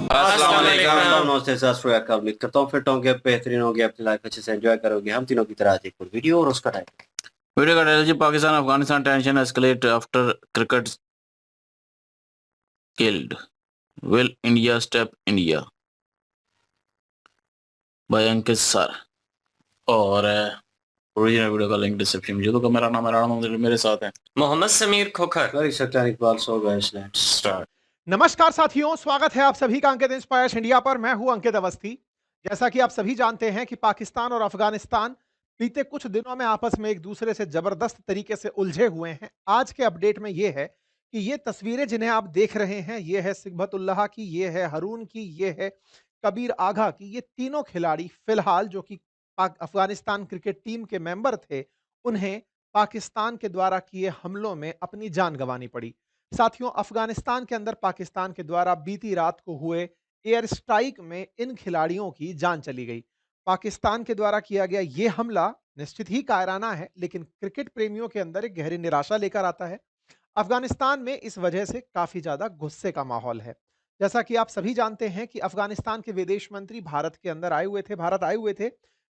अस्सलाम अस्सलाम वालेकुम। वालेकुम, नमस्ते, सत श्री अकाल। उम्मीद करता हूँ फिट होंगे, बेहतरीन होंगे, अपनी लाइफ अच्छे से एंजॉय करोगे। हम तीनों की तरह आज एक और वीडियो और उसका टाइम। वीडियो का टाइटल जी, Pakistan Afghanistan tension escalate after cricket killed, will India step India, by Ankit sir. और ओरिजिनल वीडियो का लिंक डिस्क्रिप्शन में। जो तो मेरा नाम है राणा मंदिर, मेरे साथ है मोहम्मद समीर खोखर। वेरी सच्चा Iqbal. So guys, let's start. नमस्कार साथियों, स्वागत है आप सभी का अंकित इंस्पायर्स इंडिया पर। मैं हूं अंकित अवस्थी। जैसा कि आप सभी जानते हैं कि पाकिस्तान और अफगानिस्तान बीते कुछ दिनों में आपस में एक दूसरे से जबरदस्त तरीके से उलझे हुए हैं। आज के अपडेट में यह है कि ये तस्वीरें जिन्हें आप देख रहे हैं, ये है सिगबतुल्लाह की, ये है हरून की, ये है कबीर आगा की। ये तीनों खिलाड़ी फिलहाल जो कि अफगानिस्तान क्रिकेट टीम के मेंबर थे, उन्हें पाकिस्तान के द्वारा किए हमलों में अपनी जान गंवानी पड़ी। साथियों, अफगानिस्तान के अंदर पाकिस्तान के द्वारा बीती रात को हुए एयर स्ट्राइक में इन खिलाड़ियों की जान चली गई। पाकिस्तान के द्वारा किया गया यह हमला निश्चित ही कायराना है, लेकिन क्रिकेट प्रेमियों के अंदर एक गहरी निराशा लेकर आता है। अफगानिस्तान में इस वजह से काफी ज्यादा गुस्से का माहौल है। जैसा कि आप सभी जानते हैं कि अफगानिस्तान के विदेश मंत्री भारत के अंदर आए हुए थे, भारत आए हुए थे।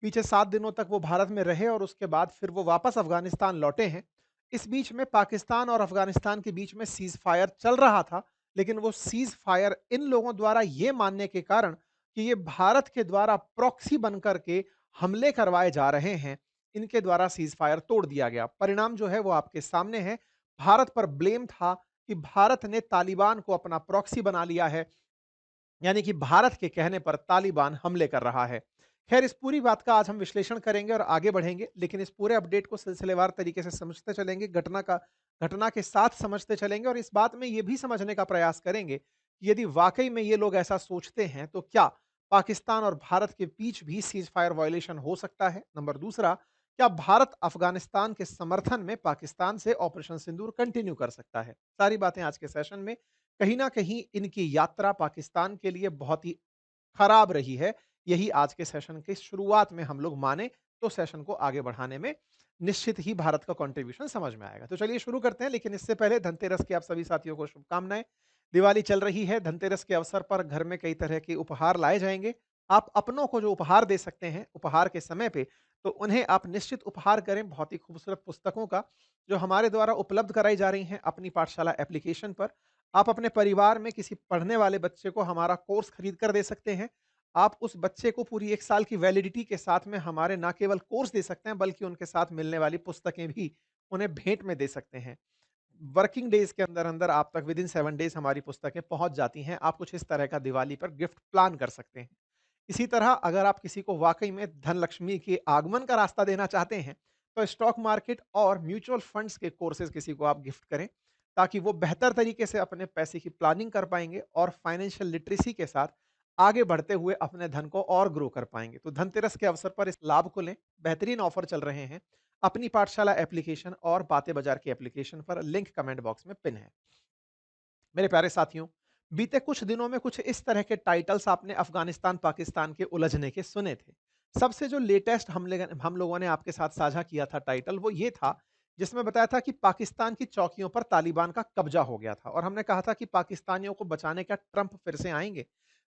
पीछे 7 दिनों तक वो भारत में रहे और उसके बाद फिर वो वापस अफगानिस्तान लौटे हैं। इस बीच में पाकिस्तान और अफगानिस्तान के बीच में सीज फायर चल रहा था, लेकिन वो सीज फायर इन लोगों द्वारा ये मानने के कारण कि ये भारत के द्वारा प्रॉक्सी बनकर के हमले करवाए जा रहे हैं, इनके द्वारा सीज फायर तोड़ दिया गया। परिणाम जो है वो आपके सामने है। भारत पर ब्लेम था कि भारत ने तालिबान को अपना प्रॉक्सी बना लिया है, यानी कि भारत के कहने पर तालिबान हमले कर रहा है। खैर, इस पूरी बात का आज हम विश्लेषण करेंगे और आगे बढ़ेंगे, लेकिन इस पूरे अपडेट को सिलसिलेवार तरीके से समझते चलेंगे, घटना के साथ समझते चलेंगे और इस बात में यह भी समझने का प्रयास करेंगे कि यदि वाकई में ये लोग ऐसा सोचते हैं तो क्या पाकिस्तान और भारत के बीच भी सीज फायर वायोलेशन हो सकता है। नंबर दूसरा, क्या भारत अफगानिस्तान के समर्थन में पाकिस्तान से ऑपरेशन सिंदूर कंटिन्यू कर सकता है। सारी बातें आज के सेशन में। कहीं ना कहीं इनकी यात्रा पाकिस्तान के लिए बहुत ही खराब रही है। यही आज के सेशन की शुरुआत में हम लोग माने तो सेशन को आगे बढ़ाने में निश्चित ही भारत का कंट्रीब्यूशन समझ में आएगा। तो चलिए शुरू करते हैं, लेकिन इससे पहले धनतेरस की आप सभी साथियों को शुभकामनाएं। दिवाली चल रही है, धनतेरस के अवसर पर घर में कई तरह के उपहार लाए जाएंगे। आप अपनों को जो उपहार दे सकते हैं उपहार के समय पे, तो उन्हें आप निश्चित उपहार करें बहुत ही खूबसूरत पुस्तकों का, जो हमारे द्वारा उपलब्ध कराई जा रही हैं अपनी पाठशाला एप्लीकेशन पर। आप अपने परिवार में किसी पढ़ने वाले बच्चे को हमारा कोर्स खरीद कर दे सकते हैं। आप उस बच्चे को पूरी 1 साल की वैलिडिटी के साथ में हमारे ना केवल कोर्स दे सकते हैं, बल्कि उनके साथ मिलने वाली पुस्तकें भी उन्हें भेंट में दे सकते हैं। वर्किंग डेज़ के अंदर-अंदर आप तक विदिन 7 डेज़ हमारी पुस्तकें पहुँच जाती हैं। आप कुछ इस तरह का दिवाली पर गिफ्ट प्लान कर सकते हैं। इसी तरह अगर आप किसी को वाक़ई में धनलक्ष्मी के आगमन का रास्ता देना चाहते हैं, तो स्टॉक मार्केट और म्यूचुअल फंड्स के कोर्सेज़ किसी को आप गिफ्ट करें, ताकि वो बेहतर तरीके से अपने पैसे की प्लानिंग कर पाएँगे और फाइनेंशियल लिटरेसी के साथ आगे बढ़ते हुए अपने धन को और ग्रो कर पाएँगे। तो धनतेरस के अवसर पर इस लाभ को लें, बेहतरीन ऑफर चल रहे हैं। अपनी पाठशाला एप्लीकेशन और बातें बाजार की एप्लीकेशन पर लिंक कमेंट बॉक्स में पिन है। मेरे प्यारे साथियों, बीते कुछ दिनों में कुछ इस तरह के टाइटल्स आपने अफगानिस्तान पाकिस्तान के उलझने के सुने थे। सबसे जो लेटेस्ट हम लोगों ने आपके साथ साझा किया था टाइटल, वो ये था जिसमें बताया था कि पाकिस्तान की चौकियों पर तालिबान का कब्जा हो गया था और हमने कहा था कि पाकिस्तानियों को बचाने क्या ट्रंप फिर से आएंगे।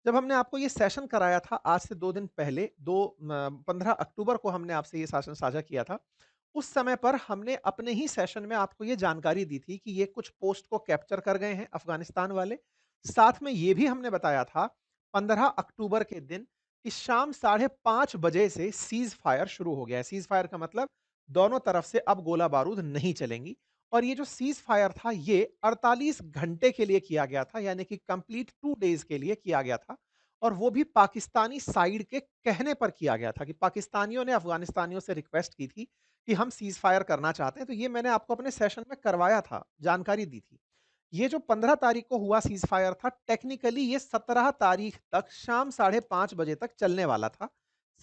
जब हमने आपको ये सेशन कराया था आज से 2 दिन पहले, 15 अक्टूबर को हमने आपसे ये सेशन साझा किया था। उस समय पर हमने अपने ही सेशन में आपको ये जानकारी दी थी कि ये कुछ पोस्ट को कैप्चर कर गए हैं अफगानिस्तान वाले। साथ में ये भी हमने बताया था 15 अक्टूबर के दिन कि शाम 5:30 बजे से सीज फायर शुरू हो गया है। सीज फायर का मतलब दोनों तरफ से अब गोला बारूद नहीं चलेंगी। और ये जो सीज फायर था ये 48 घंटे के लिए किया गया था, यानी कि कंप्लीट 2 डेज के लिए किया गया था। और वो भी पाकिस्तानी साइड के कहने पर किया गया था कि पाकिस्तानियों ने अफगानिस्तानियों से रिक्वेस्ट की थी कि हम सीज फायर करना चाहते हैं। तो ये मैंने आपको अपने सेशन में करवाया था, जानकारी दी थी। ये जो 15 तारीख को हुआ सीज फायर था, टेक्निकली ये 17 तारीख तक शाम 5:30 बजे तक चलने वाला था।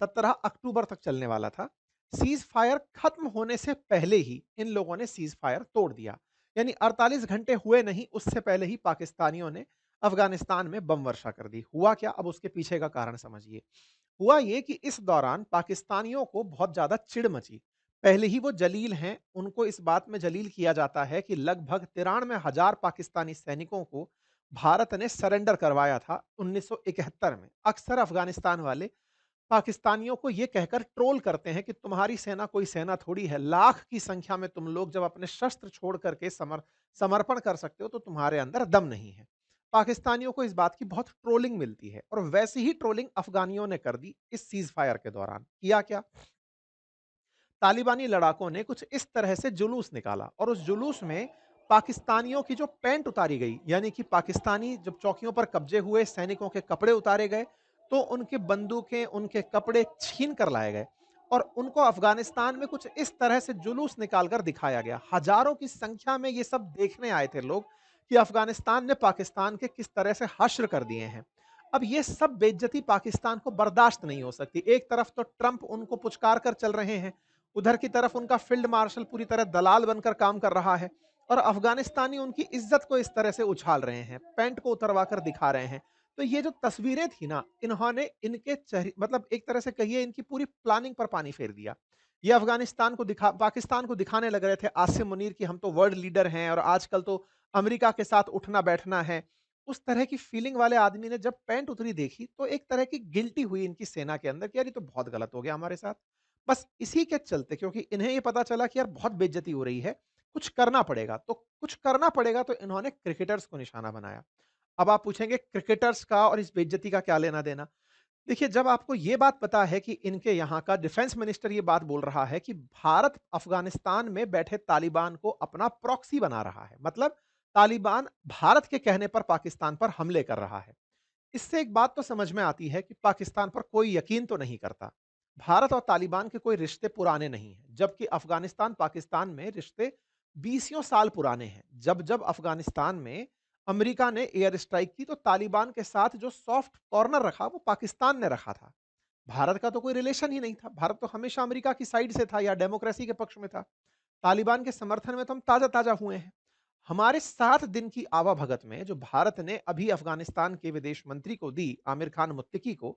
17 अक्टूबर तक चलने वाला था। सीज फायर खत्म होने से पहले ही इन लोगों ने सीज फायर तोड़ दिया, यानी 48 घंटे हुए नहीं उससे पहले ही पाकिस्तानियों ने अफगानिस्तान में बम वर्षा कर दी। हुआ क्या, अब उसके पीछे का कारण समझिए। हुआ ये कि इस दौरान पाकिस्तानियों को बहुत ज्यादा चिढ़ मची। पहले ही वो जलील हैं, उनको इस बात में जलील किया जाता है कि लगभग 93,000 पाकिस्तानी सैनिकों को भारत ने सरेंडर करवाया था 1971 में। अक्सर अफगानिस्तान वाले पाकिस्तानियों को ये कहकर ट्रोल करते हैं कि तुम्हारी सेना कोई सेना थोड़ी है, लाख की संख्या में तुम लोग जब अपने शस्त्र छोड़ करके समर्पण कर सकते हो तो तुम्हारे अंदर दम नहीं है। पाकिस्तानियों को इस बात की बहुत ट्रोलिंग मिलती है और वैसी ही ट्रोलिंग अफगानियों ने कर दी इस सीज फायर के दौरान। किया क्या? तालिबानी लड़ाकों ने कुछ इस तरह से जुलूस निकाला और उस जुलूस में पाकिस्तानियों की जो पैंट उतारी गई, यानी कि पाकिस्तानी जब चौकियों पर कब्जे हुए सैनिकों के कपड़े उतारे गए तो उनके बंदूकें, उनके कपड़े छीन कर लाए गए और उनको अफगानिस्तान में कुछ इस तरह से जुलूस निकालकर दिखाया गया। हजारों की संख्या में ये सब देखने आए थे लोग कि अफगानिस्तान ने पाकिस्तान के किस तरह से हश्र कर दिए हैं। अब ये सब बेइज्जती पाकिस्तान को बर्दाश्त नहीं हो सकती। एक तरफ तो ट्रंप उनको पुचकार कर चल रहे हैं, उधर की तरफ उनका फील्ड मार्शल पूरी तरह दलाल बनकर काम कर रहा है और अफगानिस्तानी उनकी इज्जत को इस तरह से उछाल रहे हैं, पैंट को उतरवा कर दिखा रहे हैं। तो ये जो तस्वीरें थी ना, इन्होंने इनके चेहरे मतलब एक तरह से कहिए इनकी पूरी प्लानिंग पर पानी फेर दिया। ये अफगानिस्तान को दिखा पाकिस्तान को दिखाने लग रहे थे आसिम मुनीर कि हम तो वर्ल्ड लीडर हैं और आजकल तो अमेरिका के साथ उठना बैठना है। उस तरह की फीलिंग वाले आदमी ने जब पैंट उतरी देखी तो एक तरह की गिल्टी हुई इनकी सेना के अंदर कि यार ये तो बहुत गलत हो गया हमारे साथ। बस इसी के चलते, क्योंकि इन्हें ये पता चला कि यार बहुत बेइज्जती हो रही है, कुछ करना पड़ेगा। तो कुछ करना पड़ेगा तो इन्होंने क्रिकेटर्स को निशाना बनाया। अब आप पूछेंगे क्रिकेटर्स का और इस बेइज्जती का क्या लेना-देना? देखिए, जब आपको ये बात पता है कि इनके यहाँ का डिफेंस मिनिस्टर ये बात बोल रहा है कि भारत अफ़गानिस्तान में बैठे तालिबान को अपना प्रॉक्सी बना रहा है। मतलब तालिबान भारत के कहने पर पाकिस्तान पर हमले कर रहा है। इससे एक बात तो समझ में आती है कि पाकिस्तान पर कोई यकीन तो नहीं करता। भारत और तालिबान के कोई रिश्ते पुराने नहीं हैं, जबकि अफ़गानिस्तान पाकिस्तान में रिश्ते बीसियों साल पुराने हैं। जब-जब अफ़गानिस्तान में अमेरिका ने एयर स्ट्राइक की तो तालिबान के साथ जो सॉफ्ट कॉर्नर रखा वो पाकिस्तान ने रखा था। भारत का तो कोई रिलेशन ही नहीं था। भारत तो हमेशा अमेरिका की साइड से था या डेमोक्रेसी के पक्ष में था। तालिबान के समर्थन में तो हम ताज़ा-ताज़ा हुए हैं। हमारे 7 दिन की आवाभगत में जो भारत ने अभी अफ़गानिस्तान के विदेश मंत्री को दी, आमिर खान मुत्तकी को,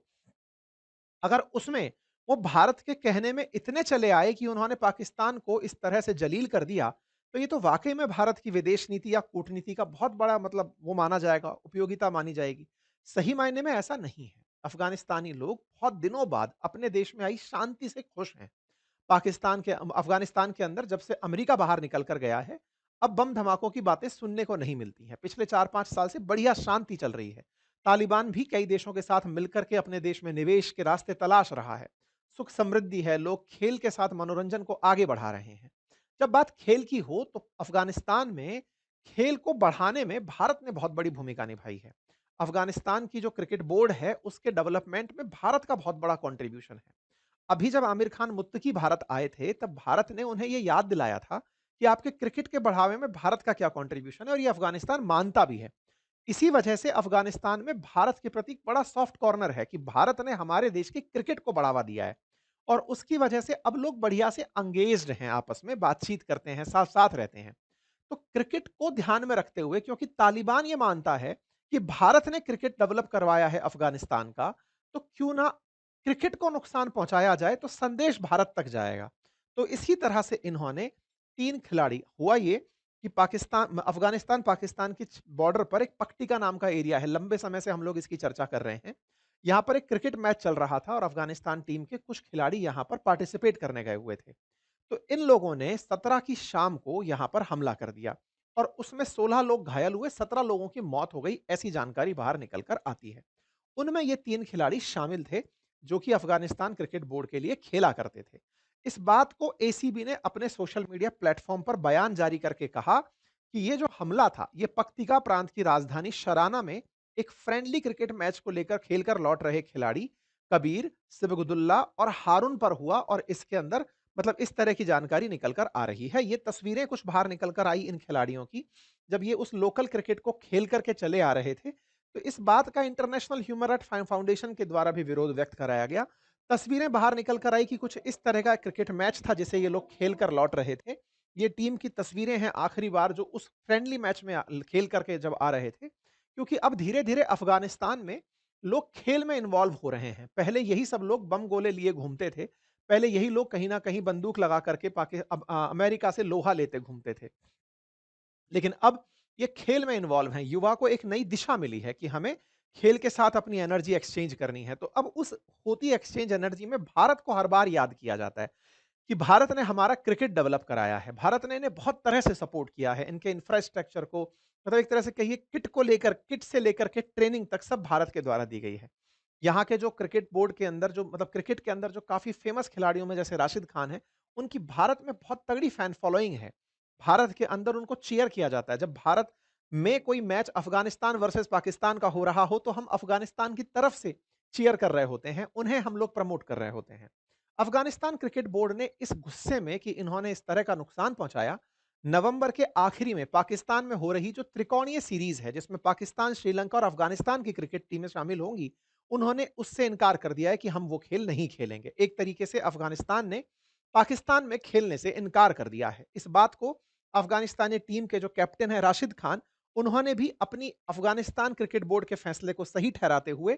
अगर उसमें वो भारत के कहने में इतने चले आए कि उन्होंने पाकिस्तान को इस तरह से जलील कर दिया, तो ये तो वाक़ई में भारत की विदेश नीति या कूटनीति का बहुत बड़ा मतलब वो माना जाएगा, उपयोगिता मानी जाएगी। सही मायने में ऐसा नहीं है। अफ़गानिस्तानी लोग बहुत दिनों बाद अपने देश में आई शांति से खुश हैं। अफ़गानिस्तान के अंदर जब से अमेरिका बाहर निकल कर गया है, अब बम धमाकों की बातें सुनने को नहीं मिलती हैं। पिछले 4-5 साल से बढ़िया शांति चल रही है। तालिबान भी कई देशों के साथ मिलकर के अपने देश में निवेश के रास्ते तलाश रहा है। सुख समृद्धि है, लोग खेल के साथ मनोरंजन को आगे बढ़ा रहे हैं। जब बात खेल की हो तो अफ़गानिस्तान में खेल को बढ़ाने में भारत ने बहुत बड़ी भूमिका निभाई है। अफ़गानिस्तान की जो क्रिकेट बोर्ड है, उसके डेवलपमेंट में भारत का बहुत बड़ा कंट्रीब्यूशन है। अभी जब आमिर खान मुत्तकी भारत आए थे, तब भारत ने उन्हें ये याद दिलाया था कि आपके क्रिकेट के बढ़ावे में भारत का क्या कंट्रीब्यूशन है और ये अफ़गानिस्तान मानता भी है। इसी वजह से अफ़गानिस्तान में भारत के प्रति एक बड़ा सॉफ्ट कॉर्नर है कि भारत ने हमारे देश की क्रिकेट को बढ़ावा दिया है और उसकी वजह से अब लोग बढ़िया से एंगेज्ड हैं, आपस में बातचीत करते हैं, साथ-साथ रहते हैं। तो क्रिकेट को ध्यान में रखते हुए, क्योंकि तालिबान ये मानता है कि भारत ने क्रिकेट डेवलप करवाया है अफ़गानिस्तान का, तो क्यों ना क्रिकेट को नुकसान पहुँचाया जाए तो संदेश भारत तक जाएगा। तो इसी तरह से इन्होंने 3 खिलाड़ी हुआ ये कि अफ़गानिस्तान पाकिस्तान की बॉर्डर पर एक पट्टिका नाम का एरिया है, लंबे समय से हम लोग इसकी चर्चा कर रहे हैं। यहाँ पर एक क्रिकेट मैच चल रहा था और अफ़गानिस्तान टीम के कुछ खिलाड़ी यहाँ पर पार्टिसिपेट करने गए हुए थे। तो इन लोगों ने 17 की शाम को यहाँ पर हमला कर दिया और उसमें 16 लोग घायल हुए, 17 लोगों की मौत हो गई, ऐसी जानकारी बाहर निकल कर आती है। उनमें ये 3 खिलाड़ी शामिल थे, जो कि अफ़गानिस्तान क्रिकेट बोर्ड के लिए खेला करते थे। इस बात को एसीबी ने अपने सोशल मीडिया प्लेटफ़ॉर्म पर बयान जारी करके कहा कि ये जो हमला था, ये पक्तिका प्रांत की राजधानी शराना में एक फ्रेंडली क्रिकेट मैच को लेकर खेलकर लौट रहे खिलाड़ी कबीर, सिबगुदुल्ला और हारून पर हुआ और इसके अंदर मतलब इस तरह की जानकारी निकल कर आ रही है। ये तस्वीरें कुछ बाहर निकल कर आई इन खिलाड़ियों की, जब ये उस लोकल क्रिकेट को खेल कर के चले आ रहे थे। तो इस बात का इंटरनेशनल ह्यूमन राइट फाउंडेशन के द्वारा भी विरोध व्यक्त कराया गया। तस्वीरें बाहर निकल कर आई कि कुछ इस तरह का क्रिकेट मैच था जिसे ये लोग खेल कर लौट रहे थे। ये टीम की तस्वीरें हैं आखिरी बार जो उस फ्रेंडली मैच में खेल करके जब आ रहे थे। क्योंकि अब धीरे-धीरे अफ़गानिस्तान में लोग खेल में इन्वॉल्व हो रहे हैं। पहले यही सब लोग बम गोले लिए घूमते थे। पहले यही लोग कहीं न कहीं बंदूक लगा करके अमेरिका से लोहा लेते घूमते थे। लेकिन अब ये खेल में इन्वॉल्व हैं। युवा को एक नई दिशा मिली है कि हमें खेल के साथ अपनी एनर्जी एक्सचेंज करनी है। तो अब उस होती एक्सचेंज एनर्जी में भारत को हर बार याद किया जाता है कि भारत ने हमारा क्रिकेट डेवलप कराया है। भारत ने इन्हें बहुत तरह से सपोर्ट किया है। इनके इंफ्रास्ट्रक्चर को मतलब एक तरह से कहिए किट से लेकर के ट्रेनिंग तक सब भारत के द्वारा दी गई है। यहाँ के जो क्रिकेट बोर्ड के अंदर जो मतलब क्रिकेट के अंदर जो काफ़ी फ़ेमस खिलाड़ियों में जैसे राशिद खान हैं, उनकी भारत में बहुत तगड़ी फ़ैन फ़ॉलोइंग है। भारत के अंदर उनको चीयर किया जाता है। जब भारत में कोई मैच अफ़गानिस्तान वर्सेस पाकिस्तान का हो रहा हो, तो हम अफ़गानिस्तान की तरफ से चीयर कर रहे होते हैं, उन्हें हम लोग प्रमोट कर रहे होते हैं। अफ़गानिस्तान क्रिकेट बोर्ड ने इस गुस्से में कि इन्होंने इस तरह का नुकसान पहुँचाया, नवंबर के आखिरी में पाकिस्तान में हो रही जो त्रिकोणीय सीरीज़ है, जिसमें पाकिस्तान, श्रीलंका और अफ़गानिस्तान की क्रिकेट टीमें शामिल होंगी, उन्होंने उससे इनकार कर दिया है कि हम वो खेल नहीं खेलेंगे। एक तरीके से अफ़गानिस्तान ने पाकिस्तान में खेलने से इनकार कर दिया है। इस बात को अफ़गानिस्तानी टीम के जो कैप्टन हैं राशिद खान, उन्होंने भी अपनी अफ़गानिस्तान क्रिकेट बोर्ड के फैसले को सही ठहराते हुए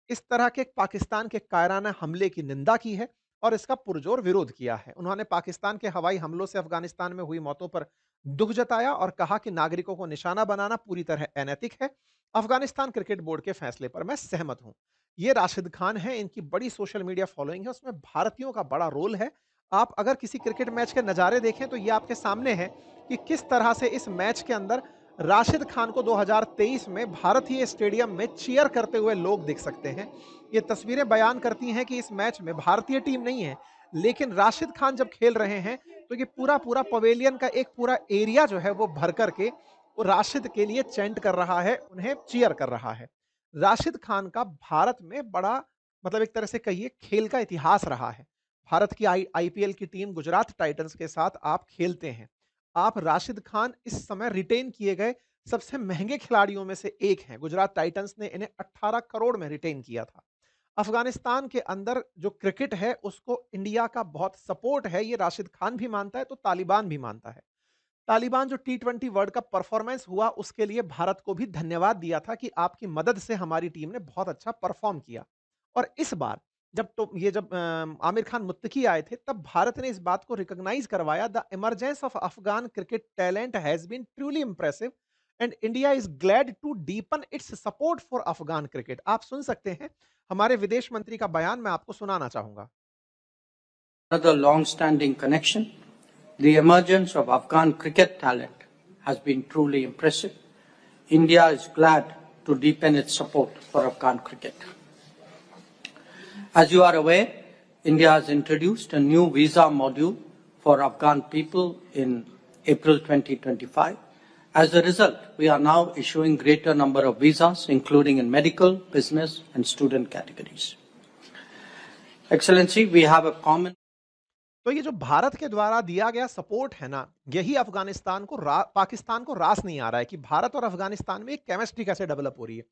इस तरह के पाकिस्तान के कायराना हमले की निंदा की है और इसका पुरजोर विरोध किया है। उन्होंने पाकिस्तान के हवाई हमलों से अफ़गानिस्तान में हुई मौतों पर दुःख जताया और कहा कि नागरिकों को निशाना बनाना पूरी तरह अनैतिक है। अफ़गानिस्तान क्रिकेट बोर्ड के फैसले पर मैं सहमत हूँ। ये राशिद खान हैं, इनकी बड़ी सोशल मीडिया फॉलोइंग है, उसमें भारतीयों का बड़ा रोल है। आप अगर किसी क्रिकेट मैच के नज़ारे देखें तो ये आपके सामने है कि किस तरह से इस मैच के अंदर राशिद खान को 2023 में भारतीय स्टेडियम में चीयर करते हुए लोग देख सकते हैं। ये तस्वीरें बयान करती हैं कि इस मैच में भारतीय टीम नहीं है, लेकिन राशिद खान जब खेल रहे हैं तो ये पूरा पवेलियन का एक पूरा एरिया जो है वो भर कर के वो राशिद के लिए चैंट कर रहा है, उन्हें चीयर कर रहा है। राशिद खान का भारत में बड़ा मतलब एक तरह से कहिए खेल का इतिहास रहा है। भारत की आईपीएल की टीम गुजरात टाइटंस के साथ आप खेलते हैं। आप राशिद खान इस समय रिटेन किए गए सबसे महंगे खिलाड़ियों में से एक हैं। गुजरात टाइटंस ने इन्हें 18 करोड़ में रिटेन किया था। अफ़गानिस्तान के अंदर जो क्रिकेट है उसको इंडिया का बहुत सपोर्ट है, ये राशिद खान भी मानता है तो तालिबान भी मानता है। तालिबान जो टी20 वर्ल्ड कप परफॉर्मेंस हुआ उसके लिए भारत को भी धन्यवाद दिया था कि आपकी मदद से हमारी टीम ने बहुत अच्छा परफॉर्म किया। और इस बार जब आमिर खान मुत्तकी आए थे तब भारत ने इस बात को रिकॉग्नाइज करवाया the emergence of Afghan cricket talent has been truly impressive and India is glad to deepen its support for Afghan cricket. आप सुन सकते हैं हमारे विदेश मंत्री का बयान, मैं आपको सुनाना चाहूंगा। Another long-standing connection, the emergence of Afghan cricket talent has been truly impressive. India is glad to deepen its support for Afghan cricket. As you are aware, India has introduced a new visa module for Afghan people in April 2025. As a result, we are now issuing greater number of visas, including in medical, business, and student categories. Excellency, we have a common तो ये जो भारत के द्वारा दिया गया support है ना, यही अफगानिस्तान को पाकिस्तान को रास नहीं आ रहा है कि भारत और अफगानिस्तान में एक केमिस्ट्री कैसे डेवलप हो रही है।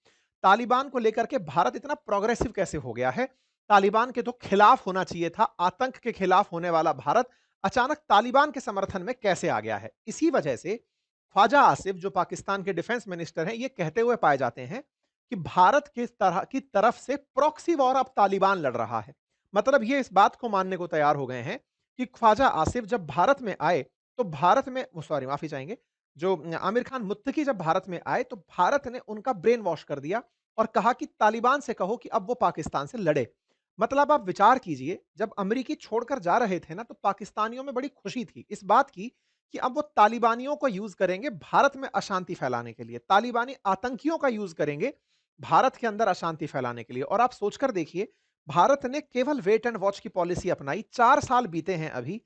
तालिबान को लेकर के भारत इतना प्रोग्रेसिव कैसे हो गया है। तालिबान के तो खिलाफ होना चाहिए था, आतंक के खिलाफ होने वाला भारत अचानक तालिबान के समर्थन में कैसे आ गया है। इसी वजह से ख्वाजा आसिफ जो पाकिस्तान के डिफेंस मिनिस्टर हैं, ये कहते हुए पाए जाते हैं कि भारत किस तरह की तरफ से प्रॉक्सी वॉर अब तालिबान लड़ रहा है। मतलब ये इस बात को मानने को तैयार हो गए हैं कि ख्वाजा आसिफ जब भारत में आए तो भारत में सॉरी माफी चाहेंगे, जो आमिर खान मुत्तकी जब भारत में आए तो भारत ने उनका ब्रेन वॉश कर दिया और कहा कि तालिबान से कहो कि अब वो पाकिस्तान से लड़े। मतलब आप विचार कीजिए, जब अमेरिकी छोड़कर जा रहे थे ना तो पाकिस्तानियों में बड़ी खुशी थी इस बात की कि अब वो तालिबानियों को यूज करेंगे भारत में अशांति फैलाने के लिए, तालिबानी आतंकियों का यूज करेंगे भारत के अंदर अशांति फैलाने के लिए। और आप सोचकर देखिए, भारत ने केवल वेट एंड वॉच की पॉलिसी अपनाई, 4 साल बीते हैं अभी।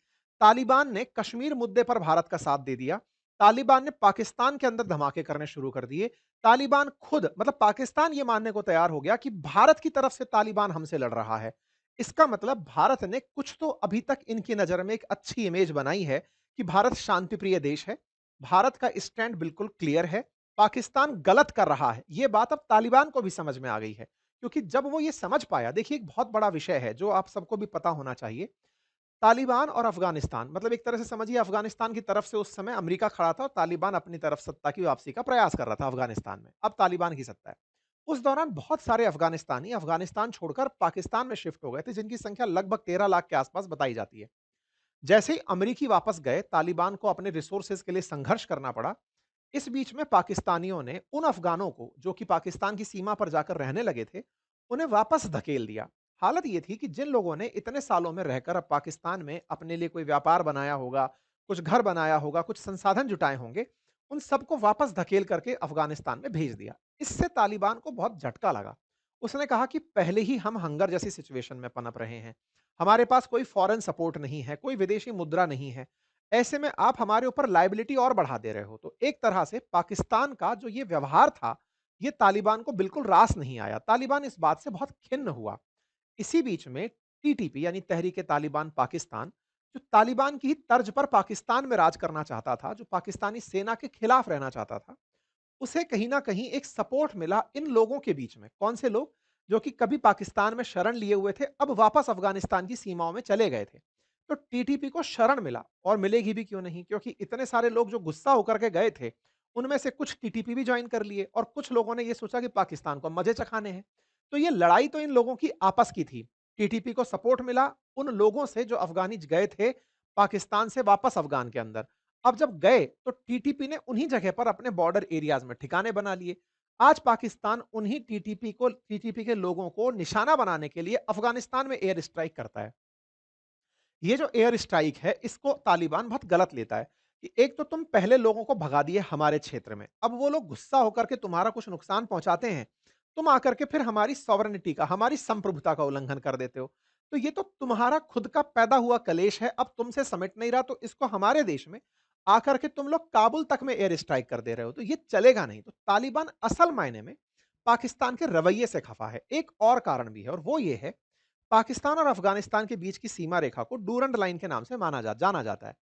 तालिबान ने कश्मीर मुद्दे पर भारत का साथ दे दिया, तालिबान ने पाकिस्तान के अंदर धमाके करने शुरू कर दिए, तालिबान खुद मतलब पाकिस्तान ये मानने को तैयार हो गया कि भारत की तरफ से तालिबान हमसे लड़ रहा है। इसका मतलब भारत ने कुछ तो अभी तक इनकी नजर में एक अच्छी इमेज बनाई है कि भारत शांति प्रिय देश है, भारत का स्टैंड बिल्कुल क्लियर है, पाकिस्तान गलत कर रहा है। ये बात अब तालिबान को भी समझ में आ गई है, क्योंकि जब वो ये समझ पाया, देखिए एक बहुत बड़ा विषय है जो आप सबको भी पता होना चाहिए। तालिबान और अफगानिस्तान मतलब एक तरह से समझिए, अफगानिस्तान की तरफ से उस समय अमेरिका खड़ा था और तालिबान अपनी तरफ सत्ता की वापसी का प्रयास कर रहा था अफगानिस्तान में। अब तालिबान की सत्ता है। उस दौरान बहुत सारे अफगानिस्तानी अफगानिस्तान छोड़कर पाकिस्तान में शिफ्ट हो गए थे, जिनकी संख्या लगभग 13 लाख के आसपास बताई जाती है। जैसे ही अमेरिकी वापस गए, तालिबान को अपने रिसोर्सेज के लिए संघर्ष करना पड़ा। इस बीच में पाकिस्तानियों ने उन अफगानों को जो कि पाकिस्तान की सीमा पर जाकर रहने लगे थे, उन्हें वापस धकेल दिया। हालत ये थी कि जिन लोगों ने इतने सालों में रहकर अब पाकिस्तान में अपने लिए कोई व्यापार बनाया होगा, कुछ घर बनाया होगा, कुछ संसाधन जुटाए होंगे, उन सबको वापस धकेल करके अफगानिस्तान में भेज दिया। इससे तालिबान को बहुत झटका लगा। उसने कहा कि पहले ही हम हंगर जैसी सिचुएशन में पनप रहे हैं। हमारे पास कोई फॉरेन सपोर्ट नहीं है, कोई विदेशी मुद्रा नहीं है। ऐसे में आप हमारे ऊपर लायबिलिटी और बढ़ा दे रहे हो। तो एक तरह से पाकिस्तान का जो ये व्यवहार था, ये तालिबान को बिल्कुल रास नहीं आया। तालिबान इस बात से बहुत खिन्न हुआ। इसी बीच में टीटीपी यानी तहरीक-ए-तालिबान पाकिस्तान, जो तालिबान की ही तर्ज पर पाकिस्तान में राज करना चाहता था, जो पाकिस्तानी सेना के खिलाफ रहना चाहता था, उसे कहीं न कहीं एक सपोर्ट मिला इन लोगों के बीच में। कौन से लोग? जो कि कभी पाकिस्तान में शरण लिए हुए थे, अब वापस अफ़गानिस्तान की सीमाओं में चले गए थे। तो टीटीपी को शरण मिला और मिलेगी भी क्यों नहीं? क्योंकि इतने सारे लोग जो गुस्सा होकर के गए थे, उनमें से कुछ टीटीपी भी जॉइन कर लिए और कुछ लोगों ने ये सोचा कि पाकिस्तान को मज़े चखाने हैं। तो ये लड़ाई तो इन लोगों की आपस की थी। टीटीपी को सपोर्ट मिला उन लोगों से जो अफ़गानी गए थे पाकिस्तान से वापस अफ़गान के अंदर। अब जब गए तो टीटीपी ने उन्हीं जगह पर अपने बॉर्डर एरियाज़ में ठिकाने बना लिए। आज पाकिस्तान उन्हीं टीटीपी के लोगों को निशाना बनाने के लिए अफ़गानिस्तान में एयर स्ट्राइक करता है। ये जो एयर स्ट्राइक है, इसको तालिबान बहुत गलत लेता है कि एक तो तुम पहले लोगों को भगा दिए हमारे क्षेत्र में, अब वो लोग गुस्सा होकर के तुम्हारा कुछ नुकसान पहुंचाते हैं, तुम आकर के फिर हमारी सॉवरेनिटी का, हमारी संप्रभुता का उल्लंघन कर देते हो। तो ये तो तुम्हारा खुद का पैदा हुआ कलेश है, अब तुमसे समिट नहीं रहा, तो इसको हमारे देश में आकर के तुम लोग काबुल तक में एयर स्ट्राइक कर दे रहे हो, तो ये चलेगा नहीं। तो तालिबान असल मायने में पाकिस्तान के रवैये से खफा है। एक और कारण भी है और वो ये है, पाकिस्तान और अफगानिस्तान के बीच की सीमा रेखा को डूरंड लाइन के नाम से जाना जाता है।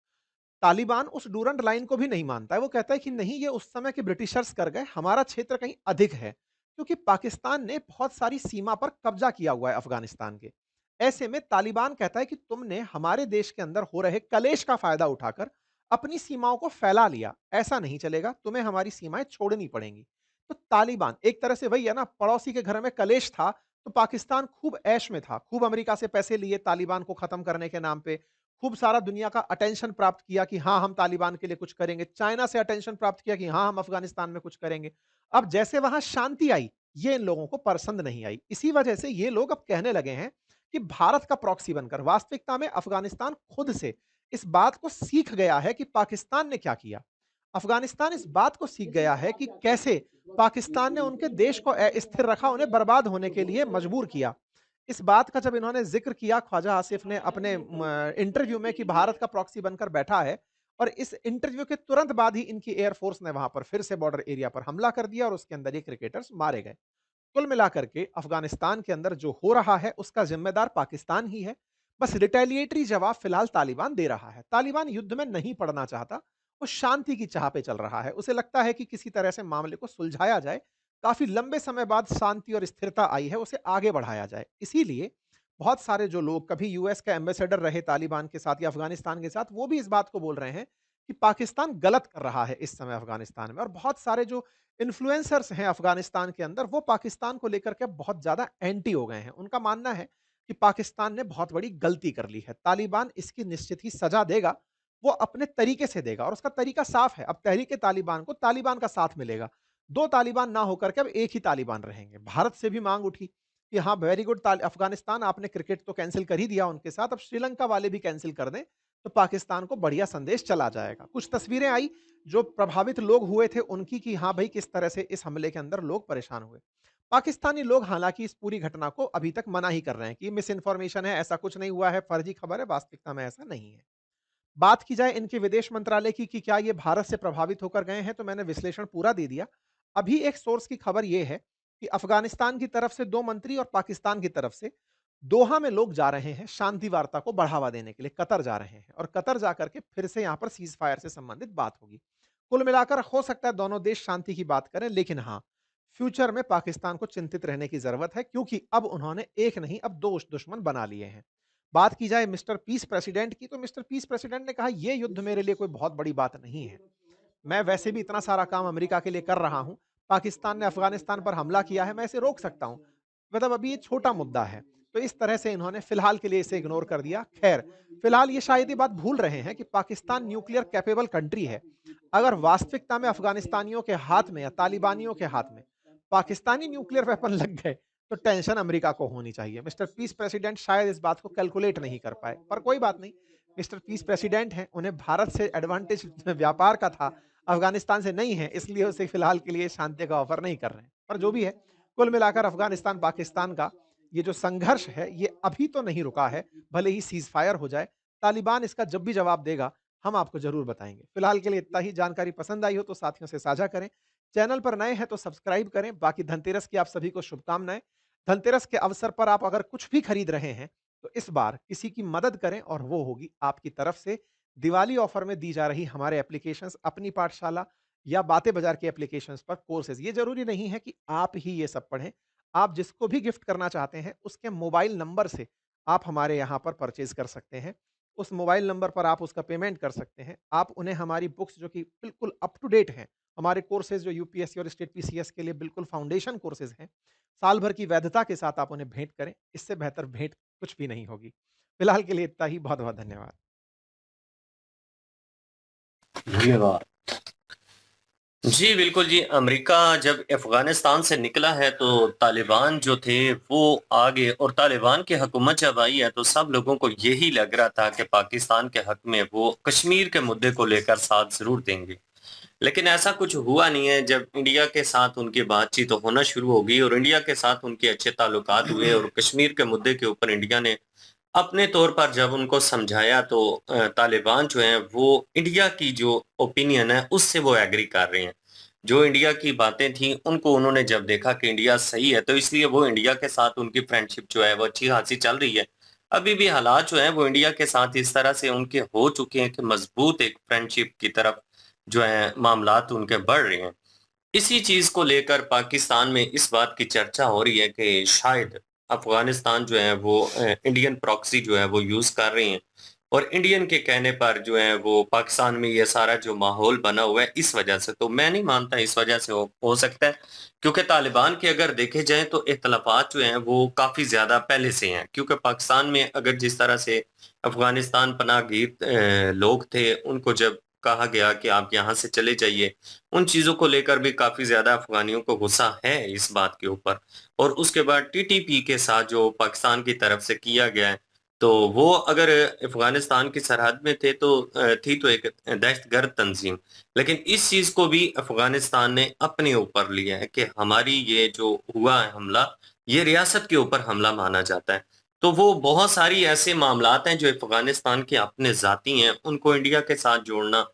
तालिबान उस डूरंड लाइन को भी नहीं मानता है। वो कहता है कि नहीं, ये उस समय के ब्रिटिशर्स कर गए, हमारा क्षेत्र कहीं अधिक है। क्योंकि पाकिस्तान ने बहुत सारी सीमा पर कब्जा किया हुआ है अफगानिस्तान के। ऐसे में तालिबान कहता है कि तुमने हमारे देश के अंदर हो रहे कलेश का फायदा उठाकर अपनी सीमाओं को फैला लिया। ऐसा नहीं चलेगा, तुम्हें हमारी सीमाएं छोड़नी पड़ेंगी। तो तालिबान एक तरह से वही है ना, पड़ोसी के घर में कलेश था तो पाकिस्तान खूब ऐश में था, खूब अमेरिका से पैसे लिए तालिबान को खत्म करने के नाम पे, खूब सारा दुनिया का अटेंशन प्राप्त किया कि हाँ, हम तालिबान के लिए कुछ करेंगे। चाइना से अटेंशन प्राप्त किया कि हाँ, हम अफगानिस्तान में कुछ करेंगे। अब जैसे वहां शांति आई, ये इन लोगों को पसंद नहीं आई। इसी वजह से ये लोग अब कहने लगे हैं कि भारत का प्रॉक्सी बनकर, वास्तविकता में अफगानिस्तान खुद से इस बात को सीख गया है कि पाकिस्तान ने क्या किया। अफगानिस्तान इस बात को सीख गया है कि कैसे पाकिस्तान ने उनके देश को अस्थिर रखा, उन्हें बर्बाद होने के लिए मजबूर किया। इस बात का जब इन्होंने ज़िक्र किया ख्वाजा आसिफ ने अपने इंटरव्यू में कि भारत का प्रॉक्सी बनकर बैठा है, और इस इंटरव्यू के तुरंत बाद ही इनकी एयरफोर्स ने वहां पर फिर से बॉर्डर एरिया पर हमला कर दिया और उसके अंदर ये क्रिकेटर्स मारे गए। कुल मिलाकर के अफगानिस्तान के अंदर जो हो रहा है उसका जिम्मेदार पाकिस्तान ही है। बस रिटेलिएटरी जवाब फिलहाल तालिबान दे रहा है। तालिबान युद्ध में नहीं पड़ना चाहता, वो शांति की चाह पे चल रहा है। उसे लगता है कि किसी तरह से मामले को सुलझाया जाए, काफी लंबे समय बाद शांति और स्थिरता आई है, उसे आगे बढ़ाया जाए। इसीलिए बहुत सारे जो लोग कभी यूएस का एम्बेसडर रहे तालिबान के साथ या अफगानिस्तान के साथ, वो भी इस बात को बोल रहे हैं कि पाकिस्तान गलत कर रहा है इस समय अफगानिस्तान में। और बहुत सारे जो इन्फ्लुएंसर्स हैं अफगानिस्तान के अंदर, वो पाकिस्तान को लेकर के बहुत ज्यादा एंटी हो गए हैं। उनका मानना है कि पाकिस्तान ने बहुत बड़ी गलती कर ली है, तालिबान इसकी निश्चित ही सजा देगा, वो अपने तरीके से देगा और उसका तरीका साफ है। अब तहरीक तालिबान को तालिबान का साथ मिलेगा, दो तालिबान ना होकर के अब एक ही तालिबान रहेंगे। भारत से भी मांग उठी कि हाँ, वेरी गुड अफगानिस्तान, आपने क्रिकेट तो कैंसिल कर ही दिया उनके साथ, अब श्रीलंका वाले भी कैंसिल कर दें तो पाकिस्तान को बढ़िया संदेश चला जाएगा। कुछ तस्वीरें आई जो प्रभावित लोग हुए थे उनकी कि हाँ भाई, किस तरह से इस हमले के अंदर लोग परेशान हुए। पाकिस्तानी लोग हालांकि इस पूरी घटना को अभी तक मना ही कर रहे हैं कि मिस इन्फॉर्मेशन है, ऐसा कुछ नहीं हुआ है, फर्जी खबर है, वास्तविकता में ऐसा नहीं है। बात की जाए इनके विदेश मंत्रालय की कि क्या ये भारत से प्रभावित होकर गए हैं, तो मैंने विश्लेषण पूरा दे दिया। अभी एक सोर्स की खबर ये है कि अफगानिस्तान की तरफ से 2 मंत्री और पाकिस्तान की तरफ से दोहा में लोग जा रहे हैं, शांति वार्ता को बढ़ावा देने के लिए कतर जा रहे हैं और कतर जाकर के फिर से यहां पर सीज फायर से संबंधित बात होगी। कुल मिलाकर हो सकता है दोनों देश शांति की बात करें, लेकिन हाँ, फ्यूचर में पाकिस्तान को चिंतित रहने की जरूरत है, क्योंकि अब उन्होंने एक नहीं, अब दो दुश्मन बना लिए हैं। बात की जाए मिस्टर पीस प्रेसिडेंट की, तो मिस्टर पीस प्रेसिडेंट ने कहा यह युद्ध मेरे लिए कोई बहुत बड़ी बात नहीं है, मैं वैसे भी इतना सारा काम अमेरिका के लिए कर रहा हूं, पाकिस्तान ने अफगानिस्तान पर हमला किया है, मैं इसे रोक सकता हूं, मतलब अभी ये छोटा मुद्दा है। तो इस तरह से इन्होंने फिलहाल के लिए इसे इग्नोर कर दिया। खैर, फिलहाल ये शायद ये बात भूल रहे हैं कि पाकिस्तान न्यूक्लियर कैपेबल कंट्री है। अगर वास्तविकता में अफगानिस्तानियों के हाथ में या तालिबानियों के हाथ में पाकिस्तानी न्यूक्लियर वेपन लग गए तो टेंशन अमेरिका को होनी चाहिए। मिस्टर पीस प्रेसिडेंट शायद इस बात को कैलकुलेट नहीं कर पाए, पर कोई बात नहीं। मिस्टर पीस प्रेसिडेंट हैं, उन्हें भारत से एडवांटेज व्यापार का था, अफगानिस्तान से नहीं है, इसलिए उसे फिलहाल के लिए शांति का ऑफर नहीं कर रहे हैं। पर जो भी है, कुल मिलाकर अफगानिस्तान पाकिस्तान का ये जो संघर्ष है ये अभी तो नहीं रुका है, भले ही सीज फायर हो जाए। तालिबान इसका जब भी जवाब देगा हम आपको जरूर बताएंगे। फिलहाल के लिए इतना ही। जानकारी पसंद आई हो तो साथियों से साझा करें, चैनल पर नए हैं तो सब्सक्राइब करें। बाकी धनतेरस की आप सभी को शुभकामनाएं। धनतेरस के अवसर पर आप अगर कुछ भी खरीद रहे हैं तो इस बार किसी की मदद करें और वो होगी आपकी तरफ से। दिवाली ऑफर में दी जा रही हमारे एप्लीकेशंस अपनी पाठशाला या बातें बाजार के एप्लीकेशंस पर कोर्सेज, ये जरूरी नहीं है कि आप ही ये सब पढ़ें। आप जिसको भी गिफ्ट करना चाहते हैं उसके मोबाइल नंबर से आप हमारे यहाँ पर परचेज कर सकते हैं। उस मोबाइल नंबर पर आप उसका पेमेंट कर सकते हैं। आप उन्हें हमारी बुक्स जो कि बिल्कुल अप टू डेट हैं, हमारे कोर्सेज जो यूपीएससी और स्टेट पीसीएस के लिए बिल्कुल फाउंडेशन कोर्सेज हैं, साल भर की वैधता के साथ आप उन्हें भेंट करें। इससे बेहतर भेंट कुछ भी नहीं होगी। फिलहाल के लिए इतना ही। बहुत बहुत धन्यवाद। धन्यवाद। जी बिल्कुल जी। अमेरिका जब अफगानिस्तान से निकला है तो तालिबान जो थे वो आगे, और तालिबान की हुकूमत जब आई है तो सब लोगों को यही लग रहा था कि पाकिस्तान के हक में वो कश्मीर के मुद्दे को लेकर साथ जरूर देंगे, लेकिन ऐसा कुछ हुआ नहीं है। जब इंडिया के साथ उनकी बातचीत तो होना शुरू हो गई और इंडिया के साथ उनके अच्छे ताल्लुकात हुए और कश्मीर के मुद्दे के ऊपर इंडिया ने अपने तौर पर जब उनको समझाया तो तालिबान जो है वो इंडिया की जो ओपिनियन है उससे वो एग्री कर रहे हैं। जो इंडिया की बातें थी उनको उन्होंने जब देखा कि इंडिया सही है तो इसलिए वो इंडिया के साथ उनकी फ्रेंडशिप जो है वो अच्छी खासी चल रही है। अभी भी हालात जो है वो इंडिया के साथ इस तरह से उनके हो चुके हैं कि मजबूत एक फ्रेंडशिप की तरफ जो है मामलात उनके बढ़ रहे हैं। इसी चीज को लेकर पाकिस्तान में इस बात की चर्चा हो रही है कि शायद अफगानिस्तान जो है वो इंडियन प्रॉक्सी जो है वो यूज कर रहे हैं, और इंडियन के कहने पर जो है वो पाकिस्तान में ये सारा जो माहौल बना हुआ है इस वजह से। तो मैं नहीं मानता इस वजह से हो सकता है, क्योंकि तालिबान के अगर देखे जाए तो इख्तलाफात जो हैं वो काफी ज्यादा पहले से हैं। क्योंकि पाकिस्तान में अगर जिस तरह से अफगानिस्तान पनाहगीर लोग थे उनको जब कहा गया कि आप यहाँ से चले जाइए, उन चीजों को लेकर भी काफी ज्यादा अफगानियों को गुस्सा है इस बात के ऊपर। और उसके बाद टीटीपी के साथ जो पाकिस्तान की तरफ से किया गया है, तो वो अगर अफगानिस्तान की सरहद में थे तो थी तो एक दहशतगर्द तंजीम, लेकिन इस चीज को भी अफगानिस्तान ने अपने ऊपर लिया है कि हमारी ये जो हुआ है हमला, ये रियासत के ऊपर हमला माना जाता है। तो वो बहुत सारी ऐसे मामलात हैं जो अफगानिस्तान के अपने जाती हैं, उनको इंडिया के साथ जोड़ना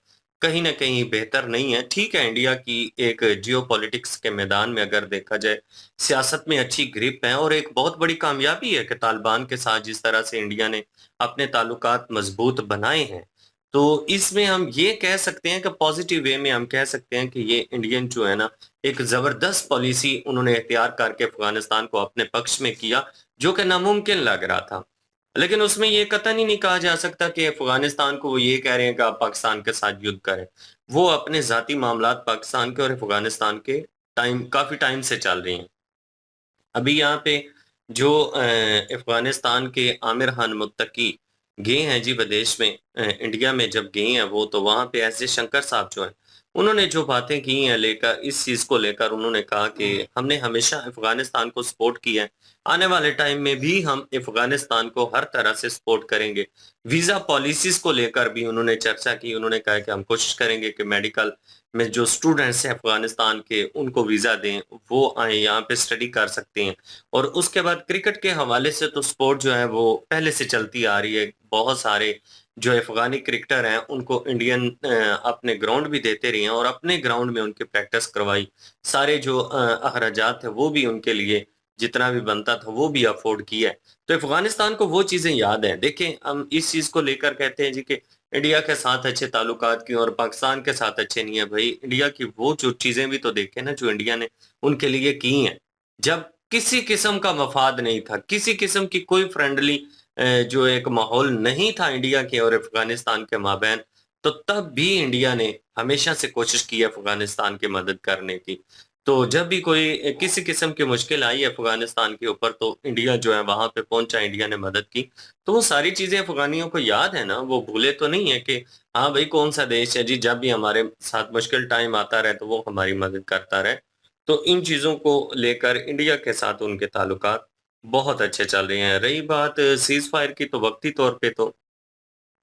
कहीं न कहीं बेहतर नहीं है। ठीक है, इंडिया की एक जियोपॉलिटिक्स के मैदान में अगर देखा जाए, सियासत में अच्छी ग्रिप है और एक बहुत बड़ी कामयाबी है कि तालिबान के साथ जिस तरह से इंडिया ने अपने ताल्लुकात मजबूत बनाए हैं। तो इसमें हम ये कह सकते हैं कि पॉजिटिव वे में हम कह सकते हैं कि ये इंडियन जो है ना, एक ज़बरदस्त पॉलिसी उन्होंने इख्तियार करके अफ़गानिस्तान को अपने पक्ष में किया, जो कि नामुमकिन लग रहा था। लेकिन उसमें ये कतई नहीं कहा जा सकता कि अफ़गानिस्तान को वो ये कह रहे हैं कि आप पाकिस्तान के साथ युद्ध करें। वो अपने ज़ाती मामलात पाकिस्तान के और अफ़गानिस्तान के काफ़ी टाइम से चल रहे हैं। अभी यहाँ पे जो अफ़गानिस्तान के आमिर खान मुत्तकी गए हैं जी विदेश में, इंडिया में जब गए हैं वो, तो वहाँ पे एस जयशंकर साहब जो हैं, उन्होंने जो बातें की हैं लेकर, इस चीज़ को लेकर उन्होंने कहा कि हमने हमेशा अफ़गानिस्तान को सपोर्ट किया है, आने वाले टाइम में भी हम अफ़गानिस्तान को हर तरह से सपोर्ट करेंगे। वीज़ा पॉलिसीज़ को लेकर भी उन्होंने चर्चा की, उन्होंने कहा कि हम कोशिश करेंगे कि मेडिकल में जो स्टूडेंट्स हैं अफ़गानिस्तान के उनको वीज़ा दें, वो आएँ यहाँ पे स्टडी कर सकते हैं। और उसके बाद क्रिकेट के हवाले से तो स्पोर्ट जो है वो पहले से चलती आ रही है। बहुत सारे जो अफ़गानी क्रिकेटर हैं उनको इंडियन अपने ग्राउंड भी देते रहे हैं और अपने ग्राउंड में उनकी प्रैक्टिस करवाई। सारे जो अखराजात थे वो भी उनके लिए जितना भी बनता था वो भी अफ़ोर्ड किया है। तो अफ़गानिस्तान को वो चीज़ें याद हैं। देखें, हम इस चीज़ को लेकर कहते हैं जी कि इंडिया के साथ अच्छे ताल्लुकात क्यों और पाकिस्तान के साथ अच्छे नहीं है। भाई, इंडिया की वो जो चीज़ें भी तो देखें ना जो इंडिया ने उनके लिए की हैं। जब किसी किस्म का मफाद नहीं था, किसी किस्म की कोई फ्रेंडली जो एक माहौल नहीं था इंडिया के और अफ़गानिस्तान के माबैन, तो तब भी इंडिया ने हमेशा से कोशिश की है अफ़गानिस्तान की मदद करने की। तो जब भी कोई किसी किस्म की मुश्किल आई अफगानिस्तान के ऊपर तो इंडिया जो है वहां पे पहुंचा, इंडिया ने मदद की। तो वो सारी चीजें अफगानियों को याद है ना, वो भूले तो नहीं है कि हाँ भाई कौन सा देश है जी जब भी हमारे साथ मुश्किल टाइम आता रहे तो वो हमारी मदद करता रहे। तो इन चीजों को लेकर इंडिया के साथ उनके ताल्लुकात बहुत अच्छे चल रहे हैं। रही बात सीज फायर की, तो वक्ती तौर पे तो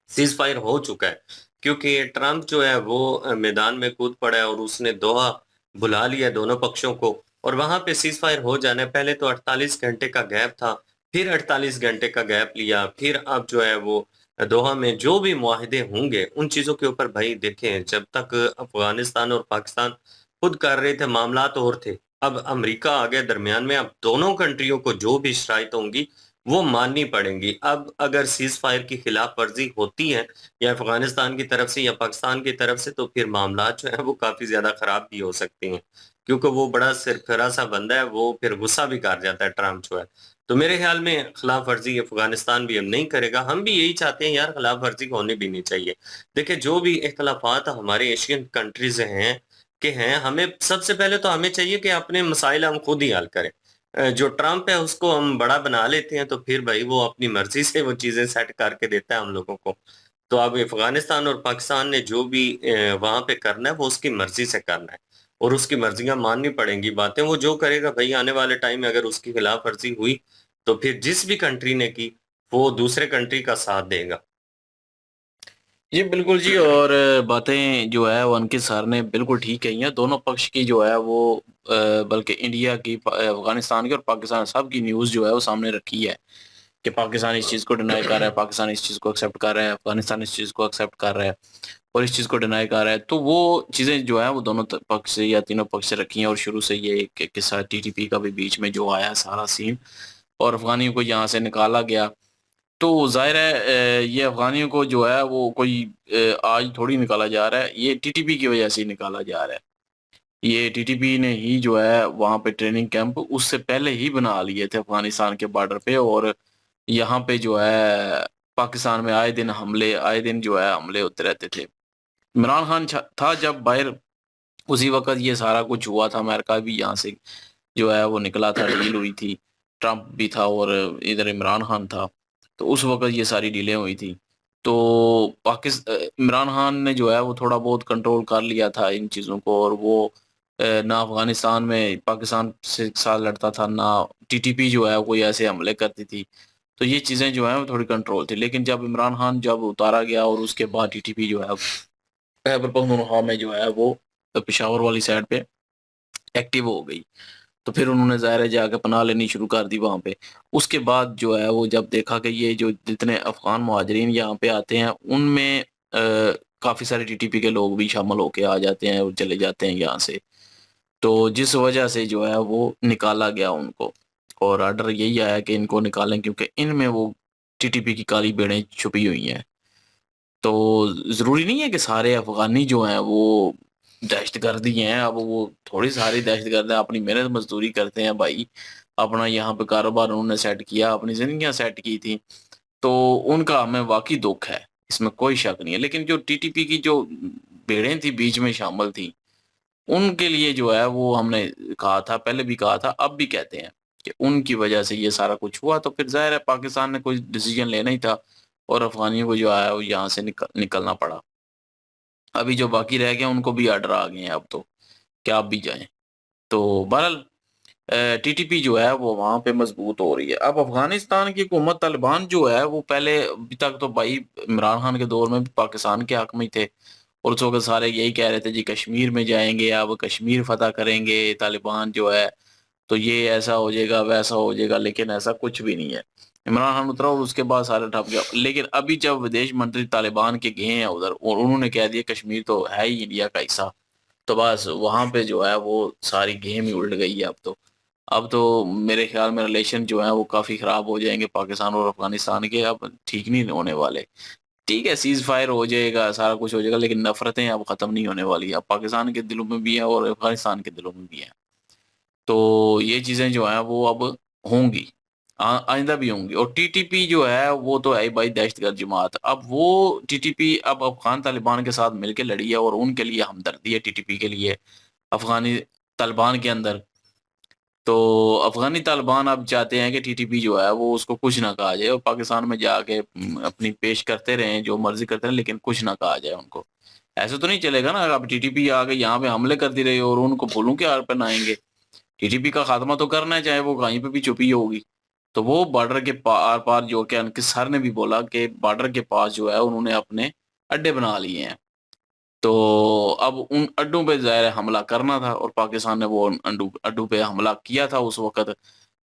सीज फायर हो चुका है, क्योंकि ट्रंप जो है वो मैदान में कूद पड़ा है और उसने दोहा बुला लिया दोनों पक्षों को, और वहां पे सीज फायर हो जाना है। पहले तो 48 घंटे का गैप था, फिर 48 घंटे का गैप लिया, फिर अब जो है वो दोहा में जो भी मुआहिदे होंगे उन चीजों के ऊपर भाई देखें, जब तक अफगानिस्तान और पाकिस्तान खुद कर रहे थे मामलात और थे, अब अमेरिका आ गया दरमियान में। अब दोनों कंट्रियों को जो भी शराइत होंगी वो माननी पड़ेंगी। अब अगर सीज फायर की खिलाफ वर्जी होती है या अफगानिस्तान की तरफ से या पाकिस्तान की तरफ से, तो फिर मामला जो है वो काफी ज्यादा खराब भी हो सकती हैं, क्योंकि वो बड़ा सिरफिरा सा बंदा है, वो फिर गुस्सा भी कर जाता है ट्रम्प जो है। तो मेरे ख्याल में खिलाफ वर्जी अफगानिस्तान भी अब नहीं करेगा। हम भी यही चाहते हैं यार, खिलाफ वर्जी होनी भी नहीं चाहिए। देखिए जो भी इख्तलाफात हमारे एशियन कंट्रीज हैं, हमें सबसे पहले तो हमें चाहिए कि अपने मसाइल हम खुद ही हल करें। जो ट्रम्प है उसको हम बड़ा बना लेते हैं, तो फिर भाई वो अपनी मर्जी से वो चीजें सेट करके देता है हम लोगों को। तो अब अफगानिस्तान और पाकिस्तान ने जो भी वहां पे करना है वो उसकी मर्जी से करना है, और उसकी मर्जियां माननी पड़ेंगी। बातें वो जो करेगा भाई, आने वाले टाइम में अगर उसकी खिलाफ वर्जी हुई तो फिर जिस भी कंट्री ने की वो दूसरे कंट्री का साथ देगा। जी बिल्कुल जी। और बातें जो है वो अंकित सर ने बिल्कुल ठीक कही हैं। दोनों पक्ष की जो है वो बल्कि इंडिया की, अफगानिस्तान की और पाकिस्तान सब की न्यूज़ जो है वो सामने रखी है कि पाकिस्तान इस चीज़ को डिनाई कर रहा है, पाकिस्तान इस चीज़ को एक्सेप्ट कर रहा है, अफगानिस्तान इस चीज़ को एक्सेप्ट कर रहा है और इस चीज़ को डिनाई कर रहा है। तो वो चीज़ें जो है वो दोनों पक्ष से या तीनों पक्ष से रखी हैं। और शुरू से ये एक किस्सा टीटीपी का भी बीच में जो आया सारा सीन, और अफगानियों को यहाँ से निकाला गया। तो ज़ाहिर है ये अफ़गानियों को जो है वो कोई आज थोड़ी निकाला जा रहा है, ये टीटीपी की वजह से ही निकाला जा रहा है। ये टीटीपी ने ही जो है वहाँ पे ट्रेनिंग कैंप उससे पहले ही बना लिए थे अफ़गानिस्तान के बॉर्डर पे, और यहाँ पे जो है पाकिस्तान में आए दिन जो है हमले होते रहते थे। इमरान खान था जब बाहर, उसी वक़्त ये सारा कुछ हुआ था। अमेरिका भी यहाँ से जो है वो निकला था, डील हुई थी, ट्रंप भी था और इधर इमरान खान था। तो उस वक़्त ये सारी डीलें हुई थी। तो इमरान खान ने जो है वो थोड़ा बहुत कंट्रोल कर लिया था इन चीज़ों को, और वो ना अफ़गानिस्तान में पाकिस्तान से साथ लड़ता था, ना टीटीपी जो है कोई ऐसे हमले करती थी। तो ये चीज़ें जो हैं वो थोड़ी कंट्रोल थी। लेकिन जब इमरान खान जब उतारा गया और उसके बाद टीटीपी जो है खैबर पख्तूनख्वा में जो है वो पेशावर वाली साइड पे एक्टिव हो गई। तो फिर उन्होंने ज़ाहिर है जाके पनाह लेनी शुरू कर दी वहाँ पे। उसके बाद जो है वो जब देखा कि ये जो जितने अफ़गान मुहाजिरीन यहाँ पे आते हैं उनमें काफ़ी सारे टीटीपी के लोग भी शामिल होके आ जाते हैं और चले जाते हैं यहाँ से। तो जिस वजह से जो है वो निकाला गया उनको, और ऑर्डर यही आया कि इनको निकालें क्योंकि इनमें वो टीटीपी की काली भेड़ें छुपी हुई हैं। तो ज़रूरी नहीं है कि सारे अफ़गानी जो हैं वो दहशतगर्दी हैं। अब वो थोड़ी सारी दहशतगर्द हैं, अपनी मेहनत मज़दूरी करते हैं भाई, अपना यहाँ पे कारोबार उन्होंने सेट किया, अपनी ज़िंदगियाँ सेट की थी, तो उनका हमें वाक़ई दुःख है, इसमें कोई शक नहीं है। लेकिन जो टीटीपी की जो भेड़ें थी बीच में शामिल थी, उनके लिए जो है वो हमने कहा था, पहले भी कहा था, अब भी कहते हैं कि उनकी वजह से ये सारा कुछ हुआ। तो फिर ज़ाहिर है पाकिस्तान ने कोई डिसीज़न लेना ही था और अफ़गानियों को जो है वो यहाँ से निकलना पड़ा। अभी जो बाकी रह गए उनको भी ऑर्डर आ गए हैं अब तो, क्या आप भी जाएँ। तो बहरहाल टीटीपी जो है वो वहाँ पे मजबूत हो रही है। अब अफ़गानिस्तान की हुकूमत तालिबान जो है वो पहले अभी तक तो भाई इमरान खान के दौर में भी पाकिस्तान के हक में ही थे, और उस वक़्त सारे यही कह रहे थे जी कश्मीर में जाएँगे, अब कश्मीर फ़तह करेंगे तालिबान जो है, तो ये ऐसा हो जाएगा, वैसा हो जाएगा, लेकिन ऐसा कुछ भी नहीं है। इमरान खान उतरा और उसके बाद सारा ठप गया। लेकिन अभी जब विदेश मंत्री तालिबान के गए हैं उधर और उन्होंने कह दिया कश्मीर तो है ही इंडिया का हिस्सा, तो बस वहाँ पे जो है वो सारी गेम ही उलट गई है अब तो। अब तो मेरे ख्याल में रिलेशन जो है वो काफ़ी ख़राब हो जाएँगे पाकिस्तान और अफ़गानिस्तान के, अब ठीक नहीं होने वाले। ठीक है, सीज़ फायर हो जाएगा, सारा कुछ हो जाएगा, लेकिन नफ़रतें अब ख़त्म नहीं होने वाली। अब पाकिस्तान के दिलों में भी है और अफ़गानिस्तान के दिलों में भी है। तो ये चीज़ें जो हैं वो अब होंगी, आइंदा भी होंगी। और टीटीपी जो है वो तो है ही भाई दहशतगर्द जमात। अब वो टीटीपी अब अफ़गान तालिबान के साथ मिलके लड़ी है और उनके लिए हमदर्दी है टीटीपी के लिए। अफ़गानी तालिबान के अंदर। तो अफगानी तालिबान अब चाहते हैं कि टीटीपी जो है वो उसको कुछ ना कहा जाए और पाकिस्तान में जाके अपनी पेश करते रहें जो मर्जी करते रहें, लेकिन कुछ ना कहा जाए उनको। ऐसे तो नहीं चलेगा ना, अब टीटीपी आके यहाँ पे हमले करती रही और उनको फूलों के हार पहनाएंगे। टीटीपी का खात्मा तो करना है, चाहे वो कहीं पे भी छुपी होगी। तो वो बॉर्डर के पार पार जो कि उनके सर ने भी बोला कि बॉर्डर के पास जो है उन्होंने अपने अड्डे बना लिए हैं। तो अब उन अड्डों पे ज़ाहिर है हमला करना था और पाकिस्तान ने वो अड्डों पे हमला किया था उस वक़्त।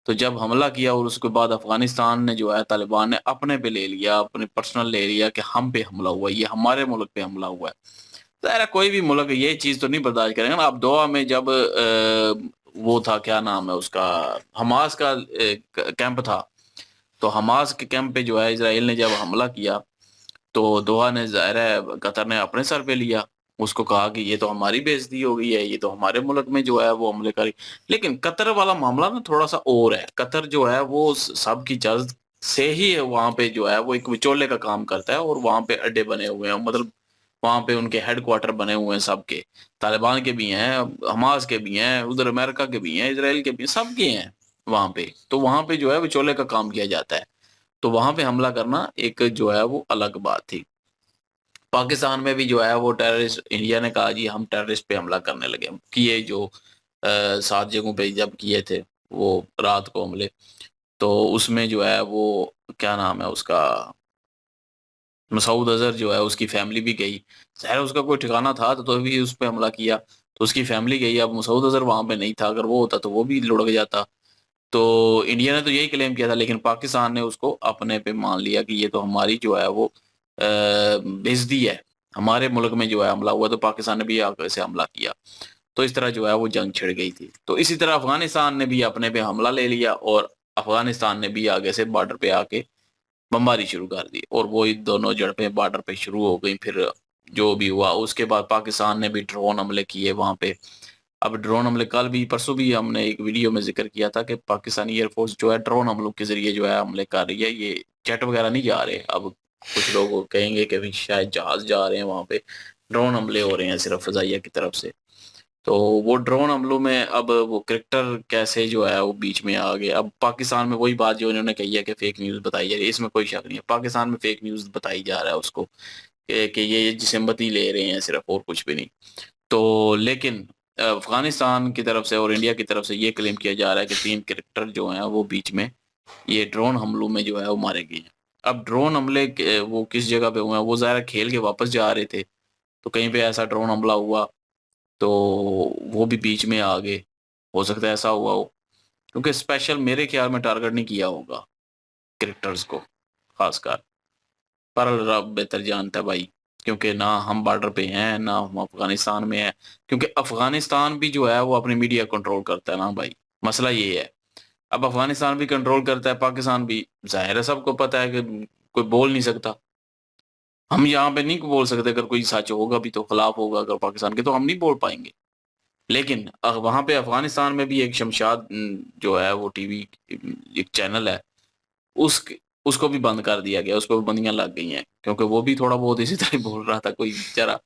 तो जब हमला किया और उसके बाद अफ़गानिस्तान ने जो है तालिबान ने अपने पे ले लिया, अपने पर्सनल ले लिया कि हम पे हमला हुआ है, ये हमारे मुल्क पे हमला हुआ है। ज़ाहिर है कोई भी मुल्क ये चीज़ तो नहीं बर्दाश्त करेगा ना। अब दोहा में जब वो था, क्या नाम है उसका, हमास का कैंप था, तो हमास के कैंप पे जो है इज़राइल ने जब हमला किया तो दोहा ने, ज़ाहिर है कतर ने अपने सर पे लिया। उसको कहा कि ये तो हमारी बेइज्जती हो गई है, ये तो हमारे मुल्क में जो है वो हमले करी। लेकिन कतर वाला मामला ना थोड़ा-सा और है। कतर जो है वो सबकी इजाज़त से ही वहाँ पे जो है वो एक विचोले का काम करता है और वहाँ पे अड्डे बने हुए हैं। मतलब वहाँ पे उनके हेडक्वार्टर बने हुए हैं सबके। तालिबान के भी हैं, हमास के भी हैं, उधर अमेरिका के भी हैं, इज़राइल के भी हैं, सबके हैं वहाँ पे। तो वहाँ पे जो है विचोले का काम किया जाता है। तो वहाँ पे हमला करना एक जो है वो अलग बात थी। पाकिस्तान में भी जो है वो टेररिस्ट, इंडिया ने कहा जी हम टेररिस्ट पे हमला करने लगे। किए जो 7 जगहों पे जब किए थे वो रात को हमले, तो उसमें जो है वो क्या नाम है उसका, मसूद अज़हर जो है उसकी फैमिली भी गई। ज़ाहिर है उसका कोई ठिकाना था तो भी उस पे हमला किया, तो उसकी फैमिली गई। अब मसूद अज़हर वहाँ पे नहीं था, अगर वो होता तो वो भी लुढ़क जाता। तो इंडिया ने तो यही क्लेम किया था, लेकिन पाकिस्तान ने उसको अपने पे मान लिया कि ये तो हमारी जो है वो बेइज्जती है, हमारे मुल्क में जो है हमला हुआ, तो पाकिस्तान ने भी आकर से हमला किया। तो इस तरह जो है वो जंग छिड़ गई थी। तो इसी तरह अफ़गानिस्तान ने भी अपने पे हमला ले लिया और अफ़गानिस्तान ने भी आगे से बॉर्डर पे आके बमबारी शुरू कर दी और वही दोनों झड़पें बॉर्डर पे शुरू हो गई। फिर जो भी हुआ उसके बाद पाकिस्तान ने भी ड्रोन हमले किए वहाँ पे। अब ड्रोन हमले कल भी परसों भी हमने एक वीडियो में ज़िक्र किया था कि पाकिस्तानी एयरफोर्स जो है ड्रोन हमलों के ज़रिए जो है हमले कर रही है। ये जेट वगैरह नहीं जा रहे। अब कुछ लोग कहेंगे कि भाई शायद जहाज़ जा रहे हैं वहाँ पे, ड्रोन हमले हो रहे हैं सिर्फ फ़ज़ाइया की तरफ से। तो वो ड्रोन हमलों में अब वो क्रिकेटर कैसे जो है वो बीच में आ गए। अब पाकिस्तान में वही बात जो इन्होंने कही है कि फेक न्यूज़ बताई जा रही है, इसमें कोई शक नहीं है। पाकिस्तान में फेक न्यूज़ बताई जा रहा है उसको कि ये सिम्पैथी ले रहे हैं सिर्फ, और कुछ भी नहीं। तो लेकिन अफ़गानिस्तान की तरफ से और इंडिया की तरफ से ये क्लेम किया जा रहा है कि 3 क्रिकेटर जो हैं वो बीच में ये ड्रोन हमलों में जो है वो मारे गए हैं। अब ड्रोन हमले वो किस जगह पे हुए हैं, वो ज़ाहिर खेल के वापस जा रहे थे, तो कहीं पे ऐसा ड्रोन हमला हुआ तो वो भी बीच में आ गए। हो सकता है ऐसा हुआ हो, क्योंकि स्पेशल मेरे ख्याल में टारगेट नहीं किया होगा क्रिकेटर्स को खासकर। पर रब बेहतर जानता है भाई, क्योंकि ना हम बॉर्डर पे हैं, ना हम अफ़गानिस्तान में हैं। क्योंकि अफ़गानिस्तान भी जो है वो अपनी मीडिया कंट्रोल करता है ना भाई, मसला ये है। अब अफ़गानिस्तान भी कंट्रोल करता है, पाकिस्तान भी। ज़ाहिर है सबको पता है कि कोई बोल नहीं सकता। हम यहाँ पे नहीं बोल सकते, अगर कोई सच होगा भी तो खिलाफ होगा अगर पाकिस्तान के, तो हम नहीं बोल पाएँगे। लेकिन वहाँ पे अफ़गानिस्तान में भी एक शमशाद जो है वो टीवी एक चैनल है, उस उसको भी बंद कर दिया गया, उसको भी बंदियाँ लग गई हैं, क्योंकि वो भी थोड़ा बहुत इसी तरह बोल रहा था कोई बेचारा।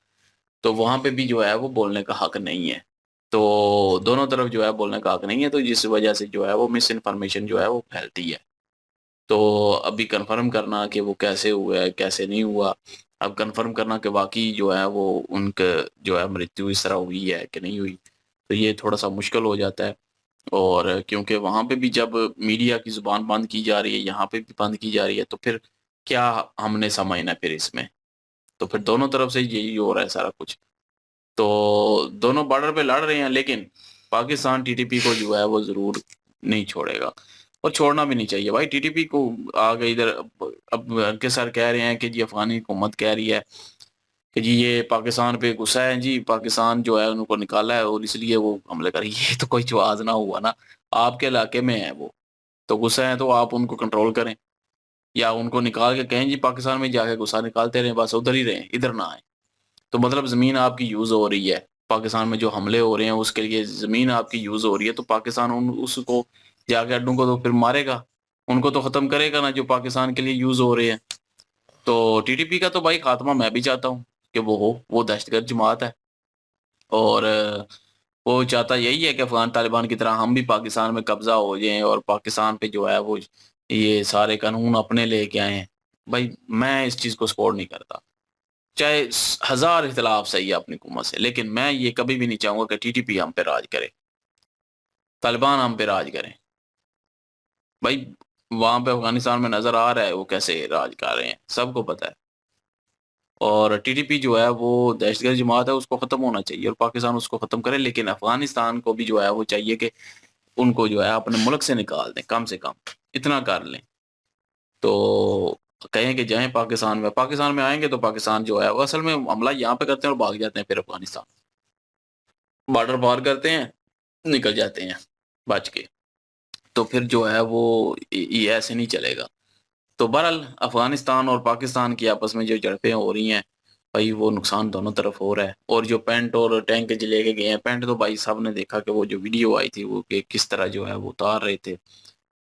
तो वहाँ पे भी जो है वो बोलने का हक नहीं है। तो दोनों तरफ जो है बोलने का हक नहीं है, तो जिस वजह से जो है वो मिस इन्फॉर्मेशन जो है वो फैलती है। तो अभी कन्फर्म करना कि वो कैसे हुआ है, कैसे नहीं हुआ, अब कन्फर्म करना कि वाक़ई जो है वो उनका जो है मृत्यु इस तरह हुई है कि नहीं हुई, तो ये थोड़ा-सा मुश्किल हो जाता है। और क्योंकि वहाँ पे भी जब मीडिया की ज़ुबान बंद की जा रही है, यहाँ पे भी बंद की जा रही है, तो फिर क्या हमने समझना फिर इसमें? तो फिर दोनों तरफ से यही हो रहा है सारा कुछ। तो दोनों बॉर्डर पे लड़ रहे हैं, लेकिन पाकिस्तान टीटीपी को जो है वो ज़रूर नहीं छोड़ेगा और छोड़ना भी नहीं चाहिए भाई। टीटीपी को आगे इधर अब के सर कह रहे हैं कि जी अफ़गानी हुकूमत कह रही है कि जी ये पाकिस्तान पे गुस्सा है जी, पाकिस्तान जो है उनको निकाला है और इसलिए वो हमले कर, ये तो कोई जवाज़ ना हुआ ना। आपके इलाके में है वो, तो गुस्सा है तो आप उनको कंट्रोल करें या उनको निकाल के कहें जी पाकिस्तान में जाके गुस्सा निकालते रहें, बस उधर ही रहें, इधर ना आएँ। तो मतलब ज़मीन आपकी यूज़ हो रही है, पाकिस्तान में जो हमले हो रहे हैं उसके लिए ज़मीन आपकी यूज़ हो रही है, तो पाकिस्तान उन उसको जाके अड्डों को तो फिर मारेगा, उनको तो ख़त्म करेगा ना जो पाकिस्तान के लिए यूज़ हो रहे हैं। तो टीटीपी का तो भाई खात्मा मैं भी चाहता हूँ कि वो हो, वो दहशतगर्द जमात है और वो चाहता यही है कि अफगान तालिबान की तरह हम भी पाकिस्तान में कब्जा हो जाएं और पाकिस्तान पे जो है वो ये सारे कानून अपने लेके आए हैं। भाई मैं इस चीज को सपोर्ट नहीं करता, चाहे हजार इख्तलाफ सही है अपनी हुकूमत से, लेकिन मैं ये कभी भी नहीं चाहूंगा कि टीटीपी हम पे राज करे, तालिबान हम पे राज करें। भाई वहां पे अफगानिस्तान में नजर आ रहा है वो कैसे राज कर रहे हैं, सबको पता है। और टीटीपी जो है वो दहशतगर्द जमात है, उसको खत्म होना चाहिए और पाकिस्तान उसको खत्म करे, लेकिन अफगानिस्तान को भी जो है वो चाहिए कि उनको जो है अपने मुल्क से निकाल दें, कम से कम इतना कर लें। तो कहें कि जाएं पाकिस्तान में आएंगे तो पाकिस्तान जो है वो असल में हमला यहाँ पे करते हैं और भाग जाते हैं, फिर अफगानिस्तान बॉर्डर पार करते हैं, निकल जाते हैं बच के। तो फिर जो है वो ये ऐसे नहीं चलेगा। तो बहरहाल अफगानिस्तान और पाकिस्तान की आपस में जो झड़पें हो रही हैं भाई, वो नुकसान दोनों तरफ हो रहा है। और जो पेंट और टैंक जो लेके गए हैं, पेंट तो भाई साहब ने देखा कि वो जो वीडियो आई थी वो कि किस तरह जो है वो उतार रहे थे,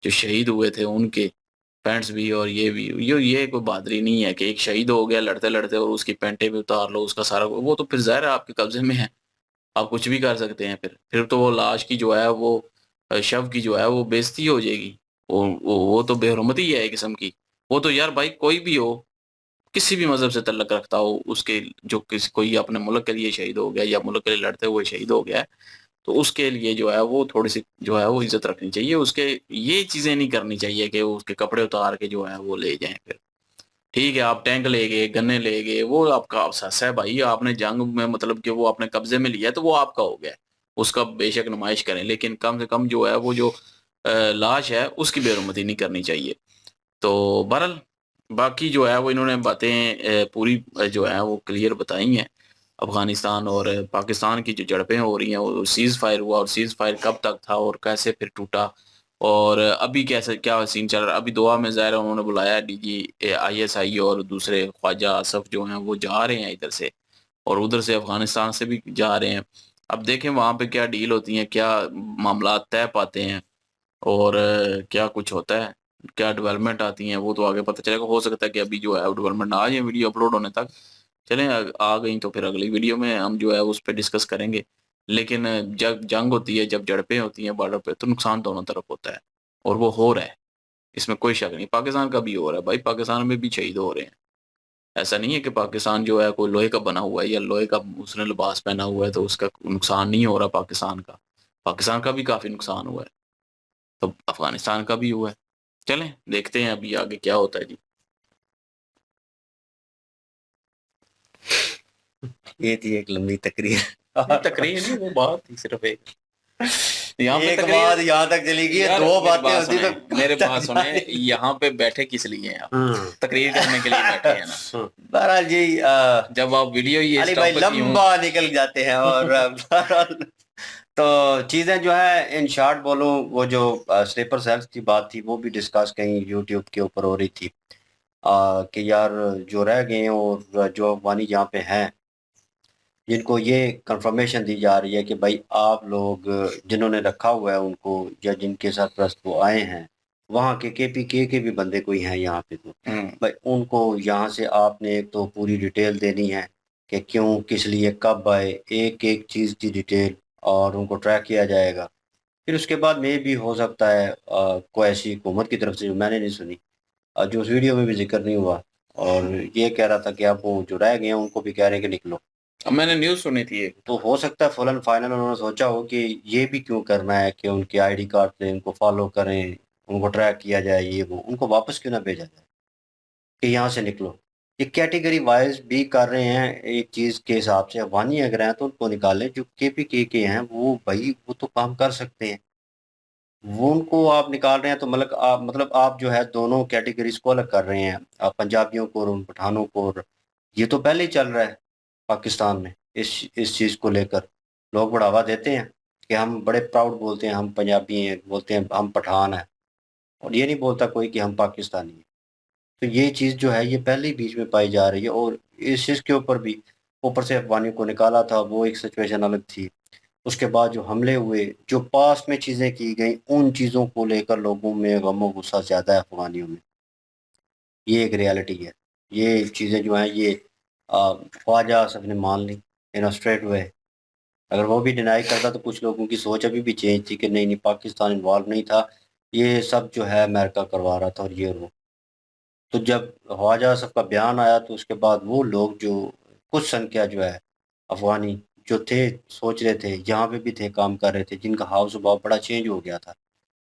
जो शहीद हुए थे उनके पैंट्स भी और ये भी। ये कोई बहादुरी नहीं है कि एक शहीद हो गया लड़ते लड़ते और उसकी पैंटें भी उतार लो, उसका सारा वो तो फिर ज़ाहिर है आपके कब्जे में है, आप कुछ भी कर सकते हैं। फिर तो वो लाश की जो है वो शव की जो है वो बेइज्जती हो जाएगी। वो तो बेहरमती है एक किस्म की। वो तो यार भाई कोई भी हो, किसी भी मजहब से तल्लक रखता हो, उसके जो किसी कोई अपने मुल्क के लिए शहीद हो गया या मुल्क के लिए लड़ते हुए शहीद हो गया है, तो उसके लिए जो है वो थोड़ी सी जो है वो इज्जत रखनी चाहिए। उसके ये चीजें नहीं करनी चाहिए कि वो उसके कपड़े उतार के जो है वो ले जाएं। फिर ठीक है आप टैंक ले गए, गन्ने ले गए, वो आपका अफसास है भाई, आपने जंग में मतलब कि वो अपने कब्जे में लिया है तो वो आपका हो गया, उसका बेशक नुमाइश करें, लेकिन कम से कम जो है वो जो लाश है उसकी बेरुमती नहीं करनी चाहिए। तो बहरहाल बाकी जो है वो इन्होंने बातें पूरी जो है वो क्लियर बताई हैं। अफगानिस्तान और पाकिस्तान की जो झड़पें हो रही हैं, वो सीज़ फायर हुआ और सीज़ फायर कब तक था और कैसे फिर टूटा और अभी कैसे क्या सीन चल रहा है। अभी दोहा में ज़ाहिर है उन्होंने बुलाया डीजी आईएसआई और दूसरे ख्वाजा आसफ जो हैं वो जा रहे हैं इधर से और उधर से अफगानिस्तान से भी जा रहे हैं। अब देखें वहाँ पे क्या डील होती है, क्या मामला तय पाते हैं और क्या कुछ होता है, क्या डेवलपमेंट आती हैं, वो तो आगे पता चलेगा। हो सकता है कि अभी जो है डेवलपमेंट आ जाए वीडियो अपलोड होने तक, चलें आ गई तो फिर अगली वीडियो में हम जो है उस पर डिस्कस करेंगे। लेकिन जब जंग होती है, जब झड़पें होती हैं बॉर्डर पे, तो नुकसान दोनों तरफ होता है और वो हो रहा है, इसमें कोई शक नहीं। पाकिस्तान का भी हो रहा है भाई, पाकिस्तान में भी शहीद हो रहे हैं। ऐसा नहीं है कि पाकिस्तान जो है कोई लोहे का बना हुआ है या लोहे का उसने लिबास पहना हुआ है तो उसका नुकसान नहीं हो रहा पाकिस्तान का। पाकिस्तान का भी काफी नुकसान हुआ है, तो अफगानिस्तान का भी हुआ है। चलें देखते हैं अभी आगे क्या होता है जी। ये थी एक लंबी तकरीर। तकरीर नहीं, वो बात थी सिर्फ एक यहाँ पे एक तकरीर। बात यहाँ तक चली गई है, यार, दो मेरी बातें बात होती सुने, तो मेरे बात सुने, यहाँ पे बैठे किस लिए हैं आप? तकरीर करने के लिए बैठे हैं ना। बहरहाल जी जब आप वीडियो ये अली इस भाई टॉपिक की हूँ, लंबा निकल जाते हैं और बहरहाल तो चीज़ें जो है इन शॉर्ट बोलूं, वो जो स्लीपर सेल्स की बात थी वो भी डिस्कस कहीं यूट्यूब के ऊपर हो रही थी कि यार जो रह गए हैं और जो अफगानी यहाँ पे हैं, जिनको ये कंफर्मेशन दी जा रही है कि भाई आप लोग जिन्होंने रखा हुआ है उनको या जिनके सरपरस्त वो आए हैं, वहाँ के केपीके के भी बंदे कोई हैं यहाँ पे, तो भाई उनको यहाँ से आपने एक तो पूरी डिटेल देनी है कि क्यों, किस लिए, कब आए, एक एक चीज़ की डिटेल, और उनको ट्रैक किया जाएगा। फिर उसके बाद में भी हो सकता है कोई ऐसी हुकूमत की तरफ से जो मैंने नहीं सुनी, जो उस वीडियो में भी जिक्र नहीं हुआ, और ये कह रहा था कि आप वो जो रह गए हैं उनको भी कह रहे हैं कि निकलो। अब मैंने न्यूज़ सुनी थी एक, तो हो सकता है फुल एंड फाइनल उन्होंने सोचा हो कि ये भी क्यों करना है कि उनके आईडी कार्ड से उनको फॉलो करें, उनको ट्रैक किया जाए, ये वो उनको वापस क्यों ना भेजा जाए कि यहाँ से निकलो। ये कैटेगरी वाइज भी कर रहे हैं एक चीज़ के हिसाब से। अफगानी अगर हैं तो उनको निकालें, जो केपीके के हैं वो भाई वो तो काम कर सकते हैं, वो उनको आप निकाल रहे हैं तो मतलब आप जो है दोनों कैटेगरीज को अलग कर रहे हैं, आप पंजाबियों को और उन पठानों को। और ये तो पहले ही चल रहा है पाकिस्तान में, इस चीज़ को लेकर लोग बढ़ावा देते हैं कि हम बड़े प्राउड बोलते हैं हम पंजाबी हैं, बोलते हैं हम पठान हैं, और ये नहीं बोलता कोई कि हम पाकिस्तानी हैं। तो ये चीज़ जो है ये पहले ही बीच में पाई जा रही है, और इस चीज़ के ऊपर भी ऊपर से अफगानियों को निकाला था, वो एक सिचुएशन अलग थी। उसके बाद जो हमले हुए, जो पास में चीज़ें की गई, उन चीज़ों को लेकर लोगों में गम और गुस्सा ज़्यादा है अफगानियों में। ये एक रियलिटी है। ये चीज़ें जो हैं ये ख्वाजा आसफ ने मान ली इन स्ट्रेट वे अगर वो भी डिनाई करता तो कुछ लोगों की सोच अभी भी चेंज थी कि नहीं नहीं पाकिस्तान इन्वॉल्व नहीं था, ये सब जो है अमेरिका करवा रहा था और ये और वो। तो जब ख्वाजा आसफ का बयान आया तो उसके बाद वो लोग जो कुछ संख्या जो है अफगानी जो थे, सोच रहे थे यहाँ पे भी थे, काम कर रहे थे, जिनका हाव स्वभाव बड़ा चेंज हो गया था,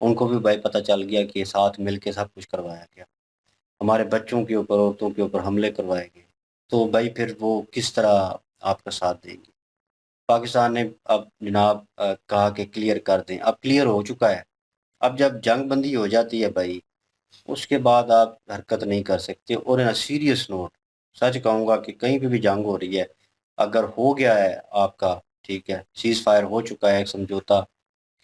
उनको भी भाई पता चल गया कि साथ मिल के सब कुछ करवाया गया, हमारे बच्चों के ऊपर औरतों के ऊपर हमले करवाए गए। तो भाई फिर वो किस तरह आपका साथ देंगे। पाकिस्तान ने अब जनाब कहा कि क्लियर कर दें, अब क्लियर हो चुका है। अब जब जंग बंदी हो जाती है भाई, उसके बाद आप हरकत नहीं कर सकते। और इन सीरियस नोट सच कहूँगा कि कहीं पे भी जंग हो रही है, अगर हो गया है आपका, ठीक है, सीज़ फायर हो चुका है, एक समझौता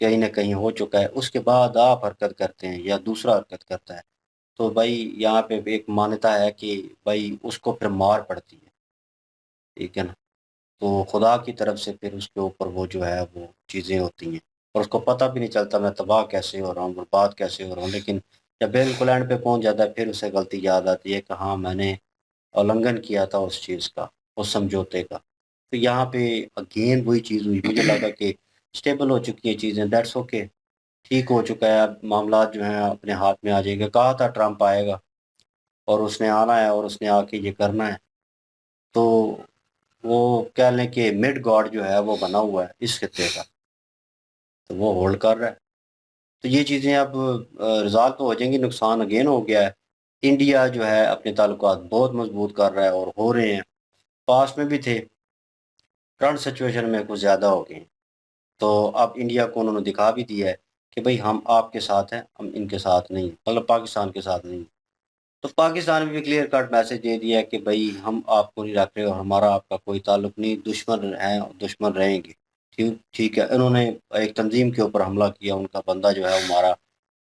कहीं न कहीं हो चुका है, उसके बाद आप हरकत करते हैं या दूसरा हरकत करता है, तो भाई यहाँ पे भी एक मान्यता है कि भाई उसको फिर मार पड़ती है, ठीक है ना? तो खुदा की तरफ से फिर उसके ऊपर वो जो है वो चीज़ें होती हैं और उसको पता भी नहीं चलता मैं तबाह कैसे हो रहा हूँ, बर्बाद कैसे हो रहा हूँ। लेकिन जब बिल्कुल एंड पे पहुँच जाता है फिर उसे गलती याद आती है कि हाँ, मैंने उल्लंघन किया था उस चीज़ का, उस समझौते का। तो यहाँ पे अगेन वही चीज़ हुई, मुझे लगा कि स्टेबल हो चुकी हैं चीज़ें, दैट्स ओके, ठीक हो चुका है, अब मामला जो हैं अपने हाथ में आ जाएंगे। कहा था ट्रंप आएगा और उसने आना है और उसने आके ये करना है। तो वो कह लें कि मिड गॉड जो है वो बना हुआ है इस खित्ते का, तो वो होल्ड कर रहा है। तो ये चीज़ें अब रिज़ॉल्व तो हो जाएंगी, नुकसान अगेन हो गया है। इंडिया जो है अपने ताल्लुकात बहुत मजबूत कर रहा है और हो रहे हैं, पास्ट में भी थे, करंट सिचुएशन में कुछ ज़्यादा हो गए हैं। तो अब इंडिया को उन्होंने दिखा भी दिया है कि भाई हम आपके साथ हैं, हम इनके साथ नहीं हैं, मतलब पाकिस्तान के साथ नहीं हैं। तो पाकिस्तान ने भी क्लियर कट मैसेज दे दिया है कि भाई हम आपको नहीं रख रहे और हमारा आपका कोई ताल्लुक नहीं, दुश्मन हैं और दुश्मन रहेंगे। ठीक ठीक है, इन्होंने एक तंजीम के ऊपर हमला किया, उनका बंदा जो है वो मारा,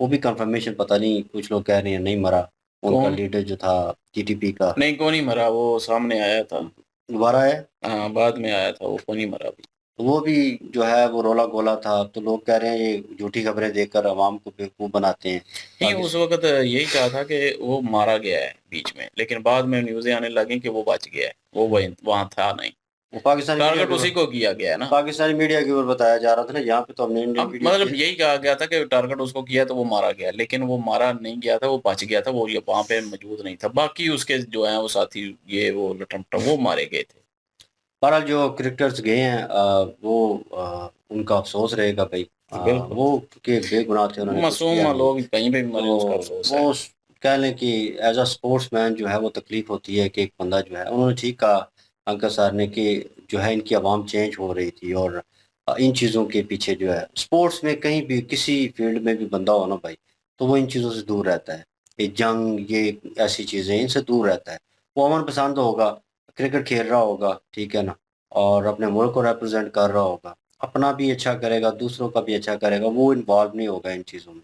वो भी कंफर्मेशन पता नहीं, कुछ लोग कह रहे हैं नहीं मरा, उनका कौन? लीडर जो था टीटीपी का। नहीं, कौन ही मरा, वो सामने आया था। दोबारा है, हाँ, बाद में आया था, वो कौन ही मरा अभी। तो वो भी जो है वो रोला गोला था। तो लोग कह रहे हैं ये झूठी खबरें देकर आवाम को बेवकूफ़ बनाते हैं। नहीं, उस पाकिस्तान वक़्त यही कहा था कि वो मारा गया है बीच में, लेकिन बाद में न्यूज़ें आने लगी कि वो बच गया है, वो वहीं वहाँ था नहीं। वो पाकिस्तानी मीडिया टारगेट के उसी ऊपर को किया गया है ना। पाकिस्तानी मीडिया के ऊपर बताया जा रहा था ना, यहाँ पे तो हमने इंडियन अब मीडिया मतलब की। यही कहा गया था कि टारगेट उसको किया तो वो मारा गया, लेकिन वो मारा नहीं गया था, वो बच गया था, वो ये वहाँ पे मौजूद नहीं था। बाकी उसके जो हैं वो साथी, ये वो लटम-पटम वो मारे गए थे। बहरहाल जो क्रिकेटर्स गए हैं वो उनका अफसोस रहेगा भाई। बिल्कुल, वो क्योंकि बेगुनाह थे, उन्होंने कुछ किया मासूम नहीं। लोग कहीं पे भी तो मरे, उसका अफ़सोस है। वो कह लें कि एज अ स्पोर्ट्समैन जो है वो तकलीफ होती है कि एक बंदा जो है, उन्होंने ठीक कहा अंकल सर ने कि जो है इनकी आवाम चेंज हो रही थी और इन चीज़ों के पीछे जो है स्पोर्ट्स में कहीं भी किसी फील्ड में भी बंदा हो ना भाई, तो वो इन चीज़ों से दूर रहता है। ये जंग, ये ऐसी चीज़ें, इनसे दूर रहता है। वो अमन पसंद होगा, क्रिकेट खेल रहा होगा, ठीक है ना, और अपने मुल्क को रिप्रेजेंट कर रहा होगा, अपना भी अच्छा करेगा, दूसरों का भी अच्छा करेगा, वो इन्वॉल्व नहीं होगा इन चीज़ों में।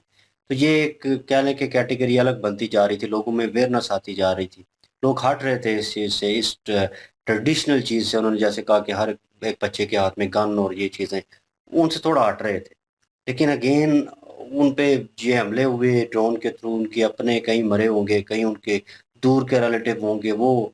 तो ये एक कह लें कि कैटेगरी अलग बनती जा रही थी, लोगों में अवेयरनेस आती जा रही थी। लोग हट रहे थे इस चीज़ से, इस ट्रेडिशनल चीज़ से। उन्होंने जैसे कहा कि हर एक बच्चे के हाथ में गन और ये चीज़ें, उनसे थोड़ा हट रहे थे। लेकिन अगेन उन पे ये हमले हुए ड्रोन के थ्रू, उनके अपने कहीं मरे होंगे, कहीं उनके दूर के रिलेटिव होंगे। वो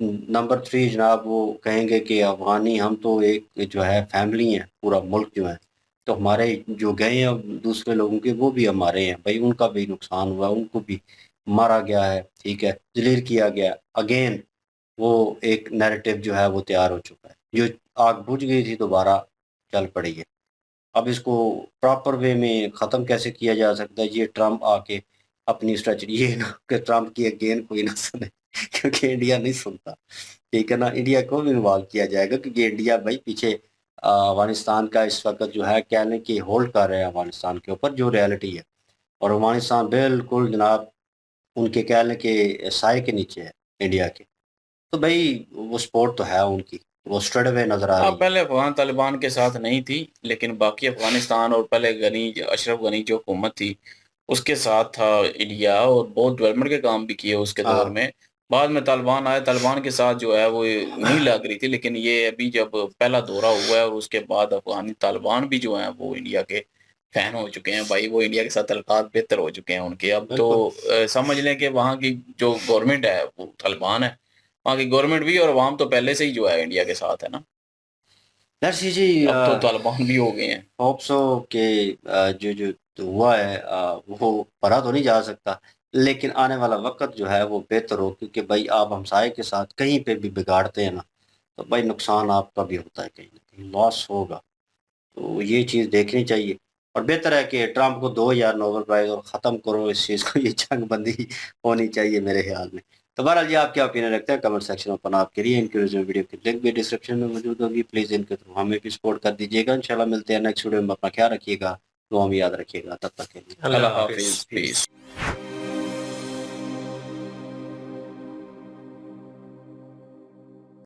नंबर 3 जनाब वो कहेंगे कि अफ़गानी हम तो एक जो है फैमिली है, पूरा मुल्क जो है। तो हमारे जो गए हैं अब दूसरे लोगों के, वो भी हमारे हैं भाई, उनका भी नुकसान हुआ, उनको भी मारा गया है, ठीक है, ज़लील किया गया। अगेन वो एक नैरेटिव जो है वो तैयार हो चुका है, जो आग बुझ गई थी दोबारा चल पड़ी है। अब इसको प्रॉपर वे में ख़त्म कैसे किया जा सकता है, ये ट्रम्प आके अपनी स्ट्रेटजी, ये ना कि ट्रम्प की अगेन कोई ना सुने क्योंकि इंडिया नहीं सुनता, ठीक है ना। इंडिया को भी इन्वॉल्व किया जाएगा क्योंकि इंडिया भाई पीछे अफगानिस्तान का इस वक्त जो है कह लें कि होल्ड कर रहे हैं अफगानिस्तान के ऊपर, जो रियलिटी है। और अफगानिस्तान बिल्कुल जनाब उनके कह लें कि साए के नीचे है इंडिया के। तो भाई वो सपोर्ट तो है उनकी, वो स्ट्रेट अवे नज़र आ हाँ, रही है। पहले अफ़गान तालिबान के साथ नहीं थी, लेकिन बाकी अफ़गानिस्तान और पहले अशरफ गनी जो हुकूमत थी, उसके साथ था इंडिया, और बहुत डेवलपमेंट के काम भी किए उसके दौर हाँ, में। बाद में तालिबान आए, तालिबान के साथ जो है वो नहीं लग रही थी, लेकिन ये अभी जब पहला दौरा हुआ है और उसके बाद अफ़गानी तालिबान भी जो हैं वो इंडिया के फ़ैन हो चुके हैं भाई, वो इंडिया के साथ ताल्लुकात बेहतर हो चुके हैं उनके। अब तो बिल्कुल। समझ लें कि वहाँ की जो गवर्नमेंट है वो तालिबान है, वहाँ की गवर्नमेंट भी, और अवाम तो पहले से ही जो है इंडिया के साथ है ना। लेट्स सी जी। अब तो तालिबान भी हो गए हैं। होप सो कि जो जो तो हुआ है वो पढ़ा तो नहीं जा सकता, लेकिन आने वाला वक्त जो है वो बेहतर हो, क्योंकि भाई आप हमसाये के साथ कहीं पे भी बिगाड़ते हैं ना, तो भाई नुकसान आपका भी होता है, कहीं ना कहीं लॉस होगा। तो ये चीज़ देखनी चाहिए, और बेहतर है कि ट्रंप को दो यार नोबेल प्राइज़ और ख़त्म करो इस चीज़ को, ये जंगबंदी होनी चाहिए मेरे ख्याल में। तो बहरहाल जी, आप क्या ओपिनियन रखते हैं कमेंट सेक्शन ओपन आपके लिए। इनके वीडियो की लिंक भी डिस्क्रिप्शन में मौजूद होगी, प्लीज़ इनके थ्रू हमें भी सपोर्ट कर दीजिएगा। इंशाल्लाह मिलते हैं नेक्स्ट वीडियो में, अपना ख्याल रखिएगा, दुआ में याद रखिएगा, तब तक के लिए अल्लाह अल्लाह हाफिज हाफिज, पीस। पीस।